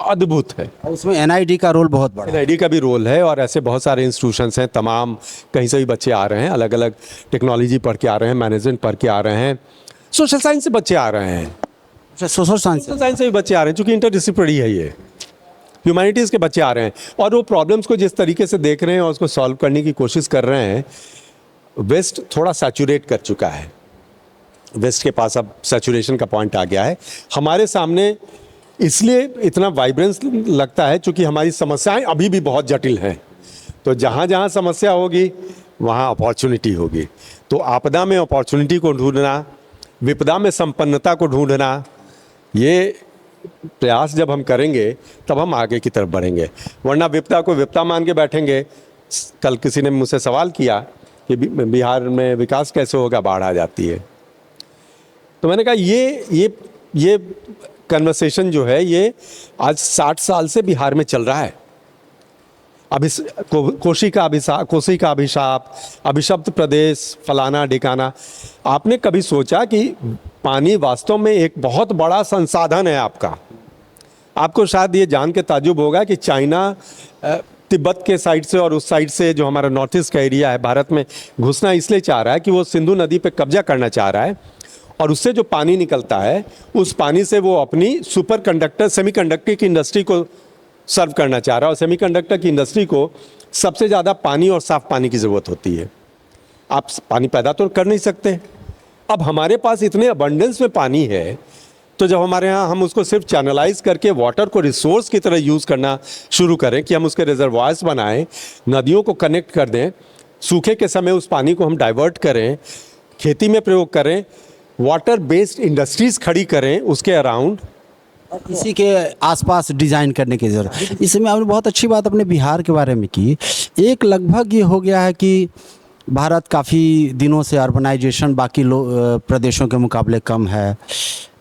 अद्भुत है। उसमें एनआईडी का रोल बहुत बड़ा है। एनआईडी का भी रोल है और ऐसे बहुत सारे इंस्टीट्यूशंस हैं, तमाम कहीं से भी बच्चे आ रहे हैं, अलग अलग टेक्नोलॉजी पढ़ के आ रहे हैं, मैनेजमेंट पढ़ के आ रहे हैं, सोशल साइंस से बच्चे आ रहे हैं, सोशल साइंस से भी बच्चे आ रहे हैं, चूँकि इंटरडिसिप्लिनरी है ये, ह्यूमैनिटीज़ के बच्चे आ रहे हैं और वो प्रॉब्लम्स को जिस तरीके से देख रहे हैं और उसको सॉल्व करने की कोशिश कर रहे हैं। वेस्ट थोड़ा सैचुरेट कर चुका है, वेस्ट के पास अब सैचुरेशन का पॉइंट आ गया है। हमारे सामने इसलिए इतना वाइब्रेंस लगता है क्योंकि हमारी समस्याएं अभी भी बहुत जटिल हैं। तो जहाँ जहाँ समस्या होगी वहाँ अपॉर्चुनिटी होगी। तो आपदा में अपॉर्चुनिटी को ढूंढना, विपदा में संपन्नता को ढूंढना, ये प्रयास जब हम करेंगे तब हम आगे की तरफ बढ़ेंगे, वरना विपदा को विपदा मान के बैठेंगे। कल किसी ने मुझसे सवाल किया कि बिहार में विकास कैसे होगा, बाढ़ आ जाती है। तो मैंने कहा ये कन्वर्सेशन जो है ये आज 60 साल से बिहार में चल रहा है। कोसी का अभिशाप, अभिशप्त प्रदेश, फलाना ढिकाना। आपने कभी सोचा कि पानी वास्तव में एक बहुत बड़ा संसाधन है आपका? आपको शायद ये जान के ताज्जुब होगा कि चाइना तिब्बत के साइड से और उस साइड से जो हमारा नॉर्थ ईस्ट का एरिया है भारत में घुसना इसलिए चाह रहा है कि वो सिंधु नदी पे कब्जा करना चाह रहा है, और उससे जो पानी निकलता है उस पानी से वो अपनी सुपर कंडक्टर सेमीकंडक्टर की इंडस्ट्री को सर्व करना चाह रहा है। और सेमीकंडक्टर की इंडस्ट्री को सबसे ज़्यादा पानी और साफ़ पानी की ज़रूरत होती है। आप पानी पैदा तो कर नहीं सकते। अब हमारे पास इतने अबंडेंस में पानी है, तो जब हमारे यहाँ हम उसको सिर्फ चैनलाइज करके वाटर को रिसोर्स की तरह यूज़ करना शुरू करें कि हम उसके रिजर्वायर्स बनाएं, नदियों को कनेक्ट कर दें, सूखे के समय उस पानी को हम डाइवर्ट करें, खेती में प्रयोग करें, वाटर बेस्ड इंडस्ट्रीज़ खड़ी करें उसके अराउंड, इसी के आसपास डिज़ाइन करने की ज़रूरत। इसमें आपने बहुत अच्छी बात अपने बिहार के बारे में की। एक लगभग ये हो गया है कि भारत काफ़ी दिनों से अर्बनाइजेशन बाकी प्रदेशों के मुकाबले कम है।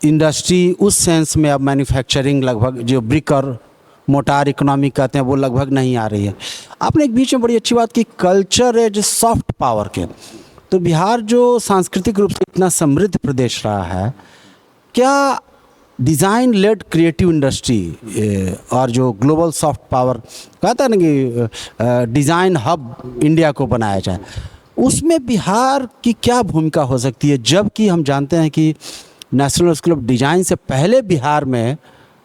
इंडस्ट्री उस सेंस में अब मैन्युफैक्चरिंग लगभग जो ब्रिक और मोटार इकोनॉमी कहते हैं वो लगभग नहीं आ रही है। आपने एक बीच में बड़ी अच्छी बात की, कल्चर एज सॉफ्ट पावर के। तो बिहार जो सांस्कृतिक रूप से इतना समृद्ध प्रदेश रहा है, क्या डिज़ाइन लेड क्रिएटिव इंडस्ट्री और जो ग्लोबल सॉफ्ट पावर कहता है ना कि डिज़ाइन हब इंडिया को बनाया जाए, उसमें बिहार की क्या भूमिका हो सकती है? जबकि हम जानते हैं कि नेशनल स्कूल ऑफ डिज़ाइन से पहले बिहार में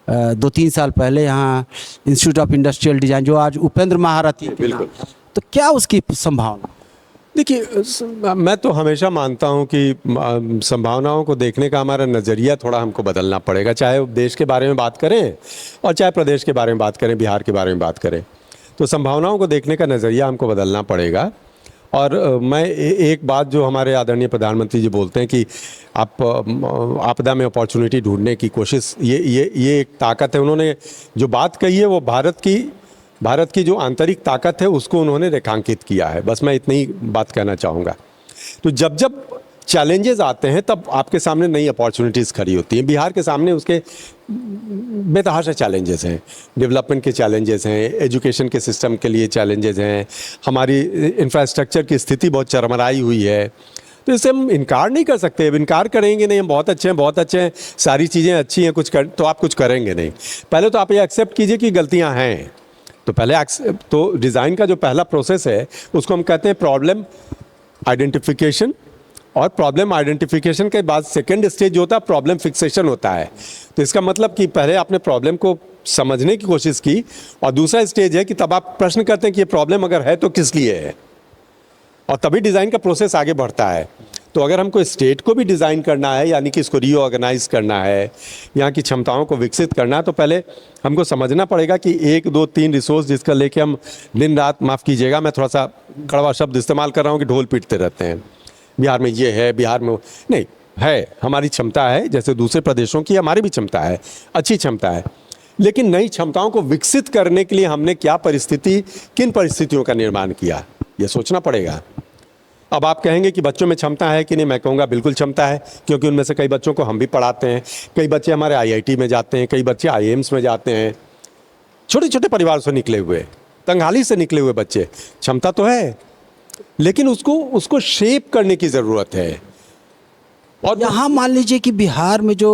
2-3 साल पहले यहाँ इंस्टीट्यूट ऑफ इंडस्ट्रियल डिज़ाइन, जो आज उपेंद्र महारथी, बिल्कुल। तो क्या उसकी संभावना? देखिए, मैं तो हमेशा मानता हूं कि संभावनाओं को देखने का हमारा नज़रिया थोड़ा हमको बदलना पड़ेगा, चाहे वो देश के बारे में बात करें और चाहे प्रदेश के बारे में बात करें, बिहार के बारे में बात करें। तो संभावनाओं को देखने का नज़रिया हमको बदलना पड़ेगा। और मैं एक बात जो हमारे आदरणीय प्रधानमंत्री जी बोलते हैं कि आप आपदा में अपॉर्चुनिटी ढूंढने की कोशिश, ये एक ताकत है। उन्होंने जो बात कही है वो भारत की जो आंतरिक ताकत है उसको उन्होंने रेखांकित किया है। बस मैं इतनी ही बात कहना चाहूँगा। तो जब जब चैलेंजेस आते हैं तब आपके सामने नई अपॉर्चुनिटीज़ खड़ी होती हैं। बिहार के सामने उसके बेतहाशा चैलेंजेस हैं, डेवलपमेंट के चैलेंजेस हैं, एजुकेशन के सिस्टम के लिए चैलेंजेस हैं, हमारी इंफ्रास्ट्रक्चर की स्थिति बहुत चरमराई हुई है। तो इससे हम इनकार नहीं कर सकते। अब इनकार करेंगे नहीं, हम बहुत अच्छे हैं, सारी चीज़ें अच्छी हैं, तो आप कुछ करेंगे नहीं। पहले तो आप ये एक्सेप्ट कीजिए कि गलतियाँ हैं। तो पहले तो डिज़ाइन का जो पहला प्रोसेस है उसको हम कहते हैं प्रॉब्लम आइडेंटिफिकेशन, और प्रॉब्लम आइडेंटिफिकेशन के बाद सेकंड स्टेज जो होता है प्रॉब्लम फिक्सेशन होता है। तो इसका मतलब कि पहले आपने प्रॉब्लम को समझने की कोशिश की, और दूसरा स्टेज है कि तब आप प्रश्न करते हैं कि ये प्रॉब्लम अगर है तो किस लिए है, और तभी डिज़ाइन का प्रोसेस आगे बढ़ता है। तो अगर हमको स्टेट को भी डिज़ाइन करना है, यानी कि इसको रीऑर्गेनाइज करना है, यहाँ की क्षमताओं को विकसित करना है, तो पहले हमको समझना पड़ेगा कि 1, 2, 3 रिसोर्स जिसका लेके हम दिन रात, माफ़ कीजिएगा मैं थोड़ा सा कड़वा शब्द इस्तेमाल कर रहा हूँ, कि ढोल पीटते रहते हैं, बिहार में ये है, बिहार में नहीं है। हमारी क्षमता है, जैसे दूसरे प्रदेशों की हमारी भी क्षमता है, अच्छी क्षमता है, लेकिन नई क्षमताओं को विकसित करने के लिए हमने किन परिस्थितियों का निर्माण किया, ये सोचना पड़ेगा। अब आप कहेंगे कि बच्चों में क्षमता है कि नहीं, मैं कहूँगा बिल्कुल क्षमता है, क्योंकि उनमें से कई बच्चों को हम भी पढ़ाते हैं। कई बच्चे हमारे IIT में जाते हैं, कई बच्चे IIMs में जाते हैं, छोटे छोटे परिवार से निकले हुए, तंगहाली से निकले हुए बच्चे। क्षमता तो है, लेकिन उसको शेप करने की ज़रूरत है। और यहाँ मान लीजिए कि बिहार में जो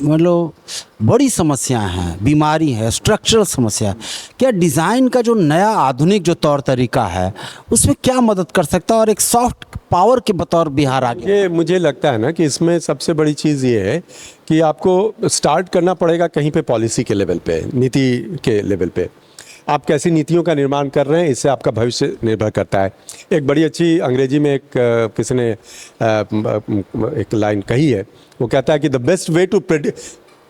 मतलब बड़ी समस्याएं हैं, बीमारी है, स्ट्रक्चरल समस्या है, क्या डिज़ाइन का जो नया आधुनिक जो तौर तरीका है उसमें क्या मदद कर सकता है, और एक सॉफ्ट पावर के बतौर बिहार आगे? ये मुझे लगता है ना कि इसमें सबसे बड़ी चीज़ ये है कि आपको स्टार्ट करना पड़ेगा कहीं पे पॉलिसी के लेवल पे, नीति के लेवल पे। आप कैसी नीतियों का निर्माण कर रहे हैं, इससे आपका भविष्य निर्भर करता है। एक बड़ी अच्छी अंग्रेजी में किसी ने एक लाइन कही है, वो कहता है कि the best way to predict,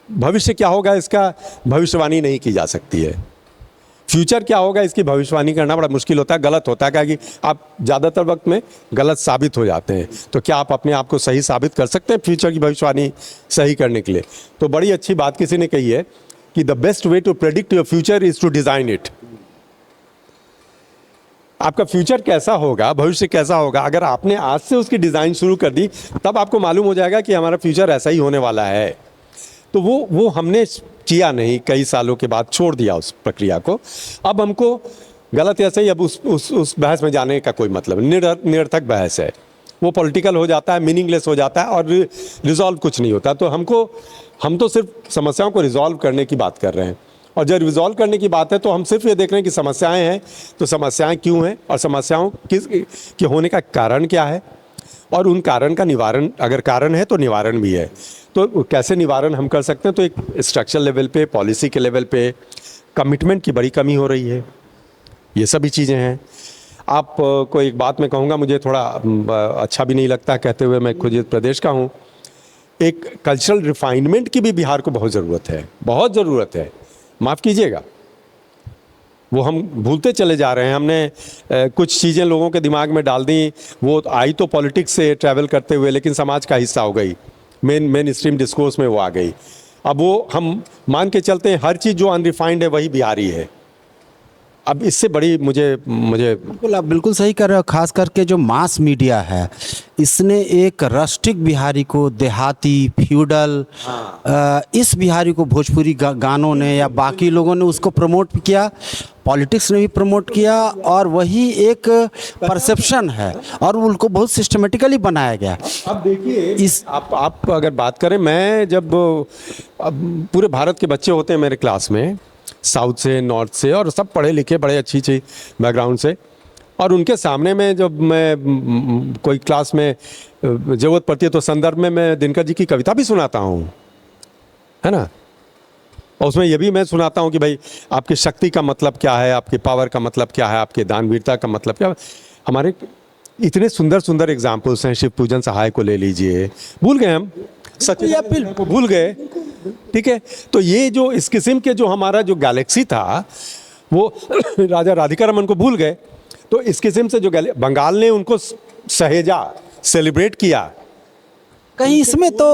भविष्य क्या होगा इसका भविष्यवाणी नहीं की जा सकती है। फ्यूचर क्या होगा इसकी भविष्यवाणी करना बड़ा मुश्किल होता है, गलत होता है, क्योंकि आप ज़्यादातर वक्त में गलत साबित हो जाते हैं। तो क्या आप अपने आप को सही साबित कर सकते हैं फ्यूचर की भविष्यवाणी सही करने के लिए? तो बड़ी अच्छी बात किसी ने कही है कि the best way to predict your future is to design it. आपका फ्यूचर कैसा होगा, भविष्य कैसा होगा, अगर आपने आज से उसकी डिज़ाइन शुरू कर दी, तब आपको मालूम हो जाएगा कि हमारा फ्यूचर ऐसा ही होने वाला है। तो वो हमने किया नहीं, कई सालों के बाद छोड़ दिया उस प्रक्रिया को। अब हमको गलत ऐसे ही, अब उस बहस में जाने का कोई मतलब नहीं, निरर्थक बहस है, वो पॉलिटिकल हो जाता है, मीनिंगलेस हो जाता है, और रिजॉल्व कुछ नहीं होता। तो हम तो सिर्फ समस्याओं को रिजॉल्व करने की बात कर रहे हैं, और जब रिजॉल्व करने की बात है तो हम सिर्फ ये देख रहे हैं कि समस्याएं हैं, तो समस्याएं क्यों हैं, और समस्याओं के होने का कारण क्या है, और उन कारण का निवारण, अगर कारण है तो निवारण भी है। तो कैसे निवारण हम कर सकते हैं? तो एक स्ट्रक्चरल लेवल पे, पॉलिसी के लेवल पे कमिटमेंट की बड़ी कमी हो रही है, ये सभी चीज़ें हैं। आप को एक बात मैं कहूँगा, मुझे थोड़ा अच्छा भी नहीं लगता कहते हुए, मैं खुद प्रदेश का हूँ, एक कल्चरल रिफाइनमेंट की भी बिहार को बहुत ज़रूरत है, बहुत ज़रूरत है, माफ़ कीजिएगा। वो हम भूलते चले जा रहे हैं। हमने कुछ चीज़ें लोगों के दिमाग में डाल दी, वो आई तो पॉलिटिक्स से ट्रैवल करते हुए, लेकिन समाज का हिस्सा हो गई, मेन स्ट्रीम डिस्कोर्स में वो आ गई। अब वो हम मान के चलते हैं हर चीज़ जो अनरिफाइंड है वही बिहारी है, अब इससे बड़ी मुझे बिल्कुल, आप बिल्कुल सही कर रहे हो। खास करके जो मास मीडिया है, इसने एक रस्टिक बिहारी को, देहाती फ्यूडल, इस बिहारी को भोजपुरी गानों ने या बाकी लोगों ने उसको प्रमोट किया, पॉलिटिक्स ने भी प्रमोट किया, और वही एक परसेप्शन है और उनको बहुत सिस्टमेटिकली बनाया गया। अब देखिए इस आप अगर बात करें, मैं जब अब पूरे भारत के बच्चे होते हैं मेरे क्लास में, साउथ से, नॉर्थ से, और सब पढ़े लिखे बड़े अच्छी बैकग्राउंड से, और उनके सामने में जब मैं कोई क्लास में ज़रूरत पड़ती है तो संदर्भ में मैं दिनकर जी की कविता भी सुनाता हूँ, है ना। और उसमें ये भी मैं सुनाता हूँ कि भाई आपकी शक्ति का मतलब क्या है, आपकी पावर का मतलब क्या है, आपके दानवीरता का मतलब क्या है। हमारे इतने सुंदर सुंदर एग्जाम्पल्स हैं। शिव पूजन सहाय को ले लीजिए, भूल गए हम, सचिन या फिर को भूल गए, ठीक है। तो ये जो इस किस्म के जो हमारा जो गैलेक्सी था वो राजा राधिका रमन को भूल गए। तो इस किस्म से जो बंगाल ने उनको सहेजा, सेलिब्रेट किया। कहीं इसमें तो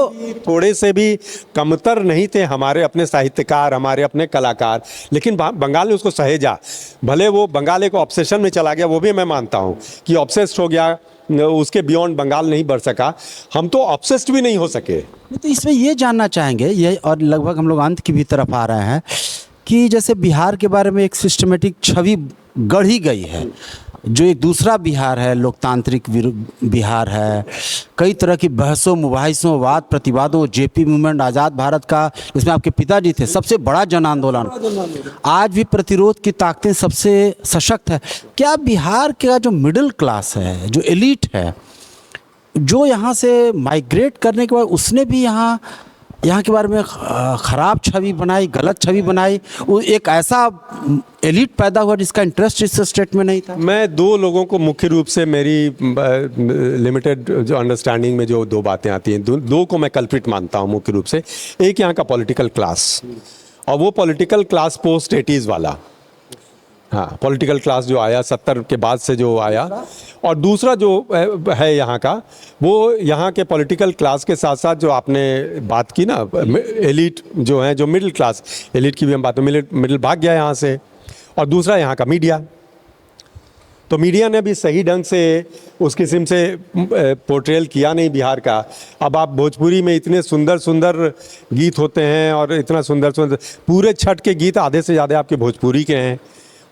थोड़े से भी कमतर नहीं थे हमारे अपने साहित्यकार, हमारे अपने कलाकार, लेकिन बंगाल ने उसको सहेजा। भले वो बंगाल एक ऑब्सेशन में चला गया, वो भी मैं मानता हूँ कि ऑब्सेस्ड हो गया, उसके बियॉन्ड बंगाल नहीं बढ़ सका, हम तो ऑब्सेस्ड भी नहीं हो सके। तो इसमें ये जानना चाहेंगे, ये और लगभग हम लोग अंत की भी तरफ आ रहे हैं, कि जैसे बिहार के बारे में एक सिस्टमेटिक छवि गढ़ी गई है, जो एक दूसरा बिहार है, लोकतांत्रिक बिहार है, कई तरह की बहसों मुबाहिसों, वाद प्रतिवादों, जेपी मूवमेंट, आज़ाद भारत का, इसमें आपके पिताजी थे, सबसे बड़ा जन आंदोलन, आज भी प्रतिरोध की ताकतें सबसे सशक्त है। क्या बिहार का जो मिडिल क्लास है, जो एलीट है, जो यहाँ से माइग्रेट करने के बाद उसने भी यहाँ के बारे में ख़राब छवि बनाई, गलत छवि बनाई, वो एक ऐसा एलिट पैदा हुआ जिसका इंटरेस्ट इस स्टेट में नहीं था? मैं दो लोगों को मुख्य रूप से, मेरी लिमिटेड जो अंडरस्टैंडिंग में जो दो बातें आती हैं, दो को मैं कल्प्रिट मानता हूँ मुख्य रूप से। एक यहाँ का पॉलिटिकल क्लास, और वो पॉलिटिकल क्लास पोस्ट 80s वाला, हाँ, पॉलिटिकल क्लास जो आया 70 के बाद से जो आया, और दूसरा जो है यहाँ का, वो यहाँ के पॉलिटिकल क्लास के साथ साथ जो आपने बात की ना, एलिट जो है, जो मिडिल क्लास, एलिट की भी हम बात, मिडिल भाग गया यहाँ से, और दूसरा यहाँ का मीडिया। तो मीडिया ने भी सही ढंग से उस किस्म से पोर्ट्रेल किया नहीं बिहार का। अब आप भोजपुरी में इतने सुंदर सुंदर गीत होते हैं, और इतना सुंदर सुंदर पूरे छठ के गीत आधे से ज़्यादा आपके भोजपुरी के हैं।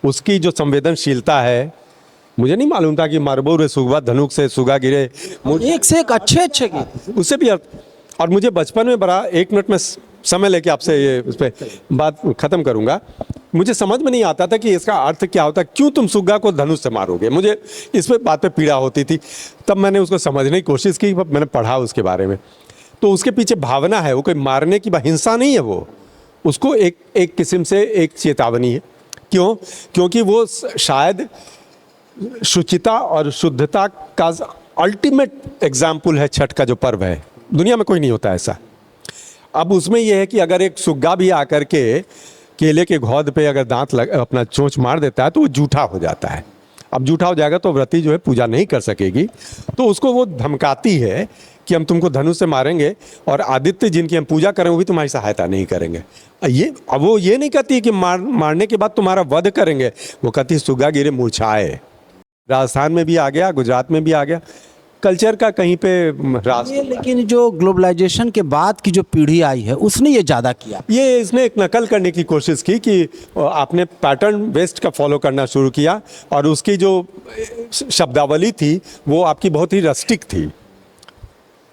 उसकी जो संवेदनशीलता है, मुझे नहीं मालूम था कि मारबो रे सुगवा धनुक से सुगा गिरे, एक से एक अच्छे अच्छे गीत, उससे भी। और मुझे बचपन में बड़ा, 1 मिनट में समय लेके आपसे ये उस पर बात ख़त्म करूंगा, मुझे समझ में नहीं आता था कि इसका अर्थ क्या होता है, क्यों तुम सुग्गा को धनुष से मारोगे। मुझे इस पर बात पे पीड़ा होती थी। तब मैंने उसको समझने की कोशिश की, मैंने पढ़ा उसके बारे में, तो उसके पीछे भावना है, वो कोई मारने की हिंसा नहीं है, वो उसको एक किस्म से एक चेतावनी है। क्यों? क्योंकि वो शायद शुचिता और शुद्धता का अल्टीमेट एग्जाम्पल है। छठ का जो पर्व है, दुनिया में कोई नहीं होता ऐसा। अब उसमें यह है कि अगर एक सुग्गा भी आकर के केले के घौद पे अगर दांत अपना चोंच मार देता है तो वो जूठा हो जाता है। अब जूठा हो जाएगा तो व्रती जो है पूजा नहीं कर सकेगी, तो उसको वो धमकाती है कि हम तुमको धनुष से मारेंगे, और आदित्य जिनकी हम पूजा करें वो भी तुम्हारी सहायता नहीं करेंगे। अब वो ये नहीं कहती कि मारने के बाद तुम्हारा वध करेंगे, वो कहती सुग्गा गिरे मूर्छाए। राजस्थान में भी आ गया, गुजरात में भी आ गया, कल्चर का कहीं पे रास। लेकिन जो ग्लोबलाइजेशन के बाद की जो पीढ़ी आई है उसने ये ज़्यादा किया, ये इसने एक नकल करने की कोशिश की कि आपने पैटर्न वेस्ट का फॉलो करना शुरू किया, और उसकी जो शब्दावली थी वो आपकी बहुत ही रस्टिक थी।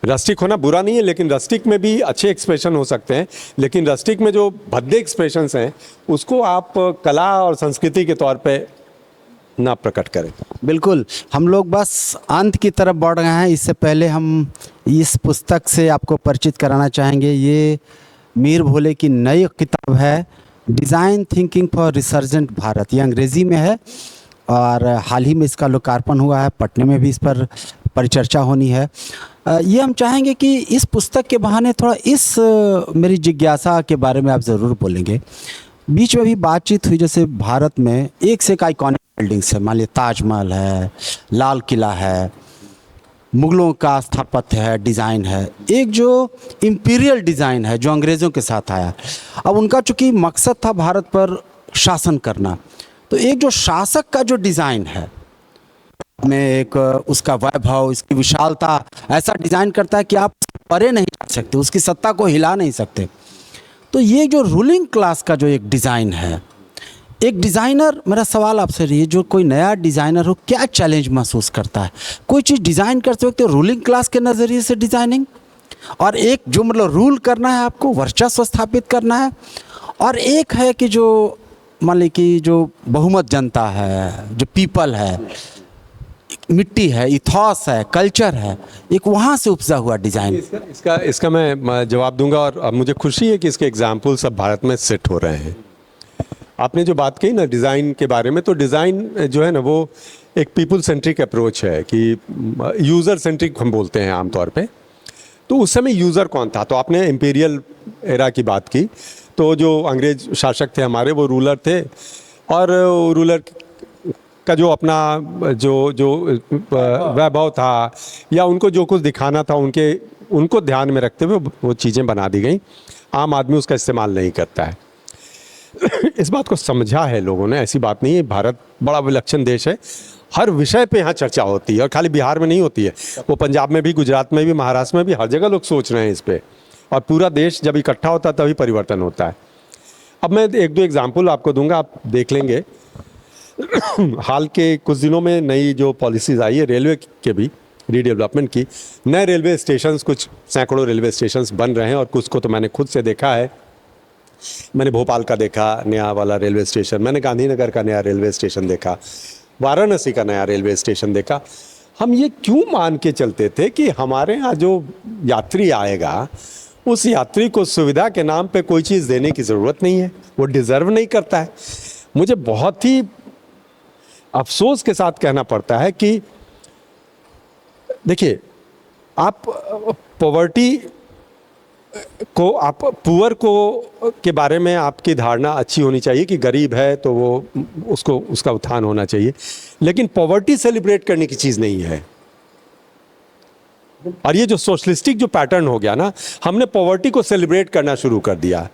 रस्टिक होना बुरा नहीं है, लेकिन रस्टिक में भी अच्छे एक्सप्रेशन हो सकते हैं, लेकिन रस्टिक में जो भद्दे एक्सप्रेशंस हैं उसको आप कला और संस्कृति के तौर पे ना प्रकट करें। बिल्कुल, हम लोग बस अंत की तरफ बढ़ रहे हैं। इससे पहले हम इस पुस्तक से आपको परिचित कराना चाहेंगे। ये मीर भोले की नई किताब है, design thinking for resurgent Bharat. ये अंग्रेज़ी में है और हाल ही में इसका लोकार्पण हुआ है, पटना में भी इस पर परिचर्चा होनी है। ये हम चाहेंगे कि इस पुस्तक के बहाने थोड़ा इस मेरी जिज्ञासा के बारे में आप ज़रूर बोलेंगे। बीच में भी बातचीत हुई, जैसे भारत में एक से एक आइकॉनिक बिल्डिंग्स है, मान लीजिए ताजमहल है, लाल किला है, मुग़लों का स्थापत्य है, डिज़ाइन है, एक जो इम्पीरियल डिज़ाइन है जो अंग्रेज़ों के साथ आया। अब उनका चूँकि मकसद था भारत पर शासन करना, तो तो एक जो शासक का जो डिज़ाइन है में एक उसका वैभव, इसकी विशालता ऐसा डिज़ाइन करता है कि आप परे नहीं जा सकते, उसकी सत्ता को हिला नहीं सकते। तो ये जो रूलिंग क्लास का जो एक डिज़ाइन है, एक डिज़ाइनर, मेरा सवाल आपसे रही है, जो कोई नया डिज़ाइनर हो क्या चैलेंज महसूस करता है? कोई चीज़ डिज़ाइन करते वक्त रूलिंग क्लास के नज़रिए से डिज़ाइनिंग, और एक जो मतलब रूल करना है, आपको वर्चस्व स्थापित करना है, और एक है कि जो मान ली कि जो बहुमत जनता है, जो पीपल है, मिट्टी है, इथॉस है, कल्चर है, एक वहाँ से उपजा हुआ डिज़ाइन। इसका मैं जवाब दूंगा, और अब मुझे खुशी है कि इसके एग्जाम्पल सब भारत में सेट हो रहे हैं। आपने जो बात कही ना डिज़ाइन के बारे में, तो डिज़ाइन जो है ना वो एक पीपल सेंट्रिक अप्रोच है कि यूज़र सेंट्रिक हम बोलते हैं आमतौर पे। तो उस समय यूज़र कौन था? तो आपने इम्पीरियल एरा की बात की, तो जो अंग्रेज शासक थे हमारे वो रूलर थे, और रूलर का जो अपना जो वैभव था या उनको जो कुछ दिखाना था उनको ध्यान में रखते हुए वो चीज़ें बना दी गई। आम आदमी उसका इस्तेमाल नहीं करता है। इस बात को समझा है लोगों ने, ऐसी बात नहीं है। भारत बड़ा विलक्षण देश है, हर विषय पे यहाँ चर्चा होती है, और खाली बिहार में नहीं होती है, वो पंजाब में भी, गुजरात में भी, महाराष्ट्र में भी, हर जगह लोग सोच रहे हैं इस पे, और पूरा देश जब इकट्ठा होता है तभी परिवर्तन होता है। अब मैं एक दो एग्जाम्पल आपको दूंगा, आप देख लेंगे। हाल के कुछ दिनों में नई जो पॉलिसीज़ आई है रेलवे के भी रीडेवलपमेंट की, नए रेलवे स्टेशंस, कुछ सैकड़ों रेलवे स्टेशंस बन रहे हैं, और कुछ को तो मैंने खुद से देखा है। मैंने भोपाल का देखा नया वाला रेलवे स्टेशन, मैंने गांधीनगर का नया रेलवे स्टेशन देखा, वाराणसी का नया रेलवे स्टेशन देखा। हम ये क्यों मान के चलते थे कि हमारे यहाँ जो यात्री आएगा उस यात्री को सुविधा के नाम पे कोई चीज़ देने की ज़रूरत नहीं है, वो डिज़र्व नहीं करता है। मुझे बहुत ही अफसोस के साथ कहना पड़ता है कि देखिए, आप पॉवर्टी को, आप पुअर को के बारे में आपकी धारणा अच्छी होनी चाहिए कि गरीब है तो वो उसको उसका उत्थान होना चाहिए, लेकिन पॉवर्टी सेलिब्रेट करने की चीज़ नहीं है। और ये जो सोशलिस्टिक जो पैटर्न हो गया ना, हमने पॉवर्टी को सेलिब्रेट करना शुरू कर दिया,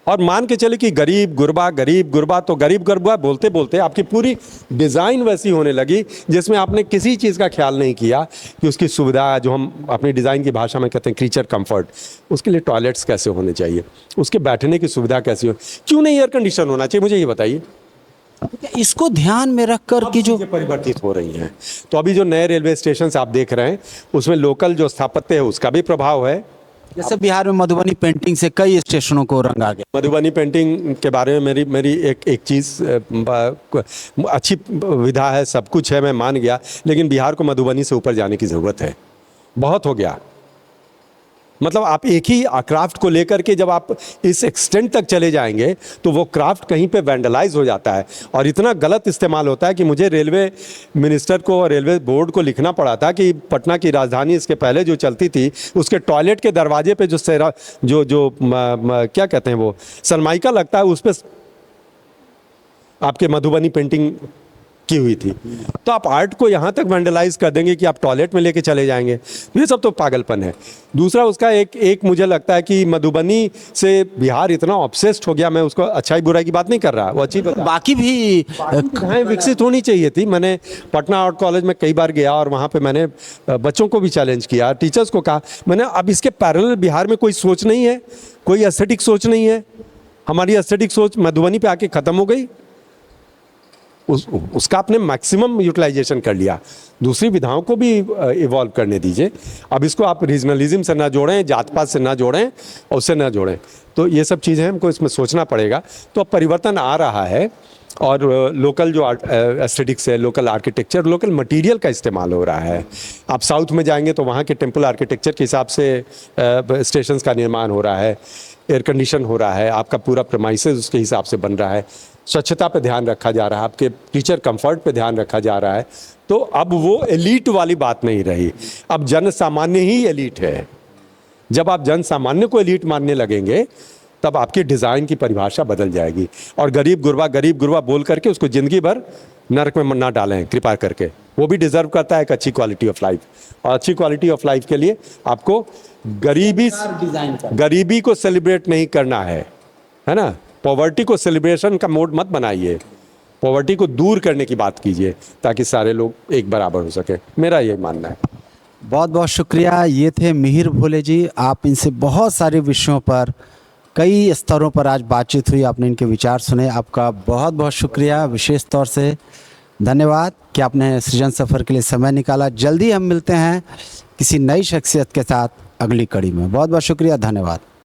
और मान के चले कि गरीब गुरबा, तो गरीब गुरबा बोलते बोलते आपकी पूरी डिज़ाइन वैसी होने लगी जिसमें आपने किसी चीज़ का ख्याल नहीं किया कि उसकी सुविधा, जो हम अपनी डिज़ाइन की भाषा में कहते हैं क्रीचर कंफर्ट, उसके लिए टॉयलेट्स कैसे होने चाहिए, उसके बैठने की सुविधा कैसी हो, क्यों नहीं एयर कंडीशन होना चाहिए, मुझे ये बताइए। इसको ध्यान में रख कर कि जो परिवर्तित हो रही हैं, तो अभी जो नए रेलवे स्टेशन आप देख रहे हैं उसमें लोकल जो स्थापत्य है उसका भी प्रभाव है। जैसे बिहार में मधुबनी पेंटिंग से कई स्टेशनों को रंगा गया। मधुबनी पेंटिंग के बारे में मेरी एक चीज़, अच्छी विधा है, सब कुछ है, मैं मान गया, लेकिन बिहार को मधुबनी से ऊपर जाने की ज़रूरत है। बहुत हो गया, मतलब आप एक ही क्राफ्ट को लेकर के जब आप इस एक्सटेंट तक चले जाएंगे तो वो क्राफ्ट कहीं पे वैंडलाइज हो जाता है, और इतना गलत इस्तेमाल होता है कि मुझे रेलवे मिनिस्टर को और रेलवे बोर्ड को लिखना पड़ा था कि पटना की राजधानी इसके पहले जो चलती थी उसके टॉयलेट के दरवाजे पे जो क्या कहते हैं वो सनमाइका लगता है, उस पर आपके मधुबनी पेंटिंग की हुई थी। तो आप आर्ट को यहाँ तक वैंडलाइज कर देंगे कि आप टॉयलेट में लेके चले जाएंगे, ये सब तो पागलपन है। दूसरा उसका एक मुझे लगता है कि मधुबनी से बिहार इतना ऑब्सेस्ड हो गया, मैं उसको अच्छाई बुराई की बात नहीं कर रहा, वो अच्छी बाकी भी विकसित होनी चाहिए थी। मैंने पटना आर्ट कॉलेज में कई बार गया और वहाँ पे मैंने बच्चों को भी चैलेंज किया, टीचर्स को कहा मैंने, अब इसके पैरेलल बिहार में कोई सोच नहीं है, कोई एस्थेटिक सोच नहीं है। हमारी एस्थेटिक सोच मधुबनी पे आके ख़त्म हो गई, उसका आपने मैक्सिमम यूटिलाइजेशन कर लिया। दूसरी विधाओं को भी इवॉल्व करने दीजिए। अब इसको आप रीजनलिज्म से ना जोड़ें, जात पात से ना जोड़ें और उससे ना जोड़ें, तो ये सब चीज़ें हमको इसमें सोचना पड़ेगा। तो अब परिवर्तन आ रहा है, और लोकल जो एस्थेटिक्स है, लोकल आर्किटेक्चर, लोकल मटेरियल का इस्तेमाल हो रहा है। आप साउथ में जाएंगे तो वहाँ के टेम्पल आर्किटेक्चर के हिसाब से स्टेशंस का निर्माण हो रहा है, एयर कंडीशन हो रहा है, आपका पूरा प्रेमाइसेस उसके हिसाब से बन रहा है, स्वच्छता पे ध्यान रखा जा रहा है, आपके टीचर कंफर्ट पे ध्यान रखा जा रहा है। तो अब वो एलीट वाली बात नहीं रही, अब जन सामान्य ही एलीट है। जब आप जन सामान्य को एलीट मानने लगेंगे तब आपकी डिज़ाइन की परिभाषा बदल जाएगी, और गरीब गुरबा बोल करके उसको ज़िंदगी भर नरक में ना डालें कृपा करके। वो भी डिज़र्व करता है एक अच्छी क्वालिटी ऑफ लाइफ, और अच्छी क्वालिटी ऑफ लाइफ के लिए आपको गरीबी को सेलिब्रेट नहीं करना है ना। पॉवर्टी को सेलिब्रेशन का मोड मत बनाइए, पॉवर्टी को दूर करने की बात कीजिए ताकि सारे लोग एक बराबर हो सके। मेरा ये मानना है। बहुत बहुत शुक्रिया। ये थे मिहिर भोले जी। आप इनसे बहुत सारे विषयों पर, कई स्तरों पर आज बातचीत हुई, आपने इनके विचार सुने। आपका बहुत बहुत शुक्रिया, विशेष तौर से धन्यवाद कि आपने सृजन सफ़र के लिए समय निकाला। जल्दी हम मिलते हैं किसी नई शख्सियत के साथ अगली कड़ी में। बहुत बहुत शुक्रिया, धन्यवाद।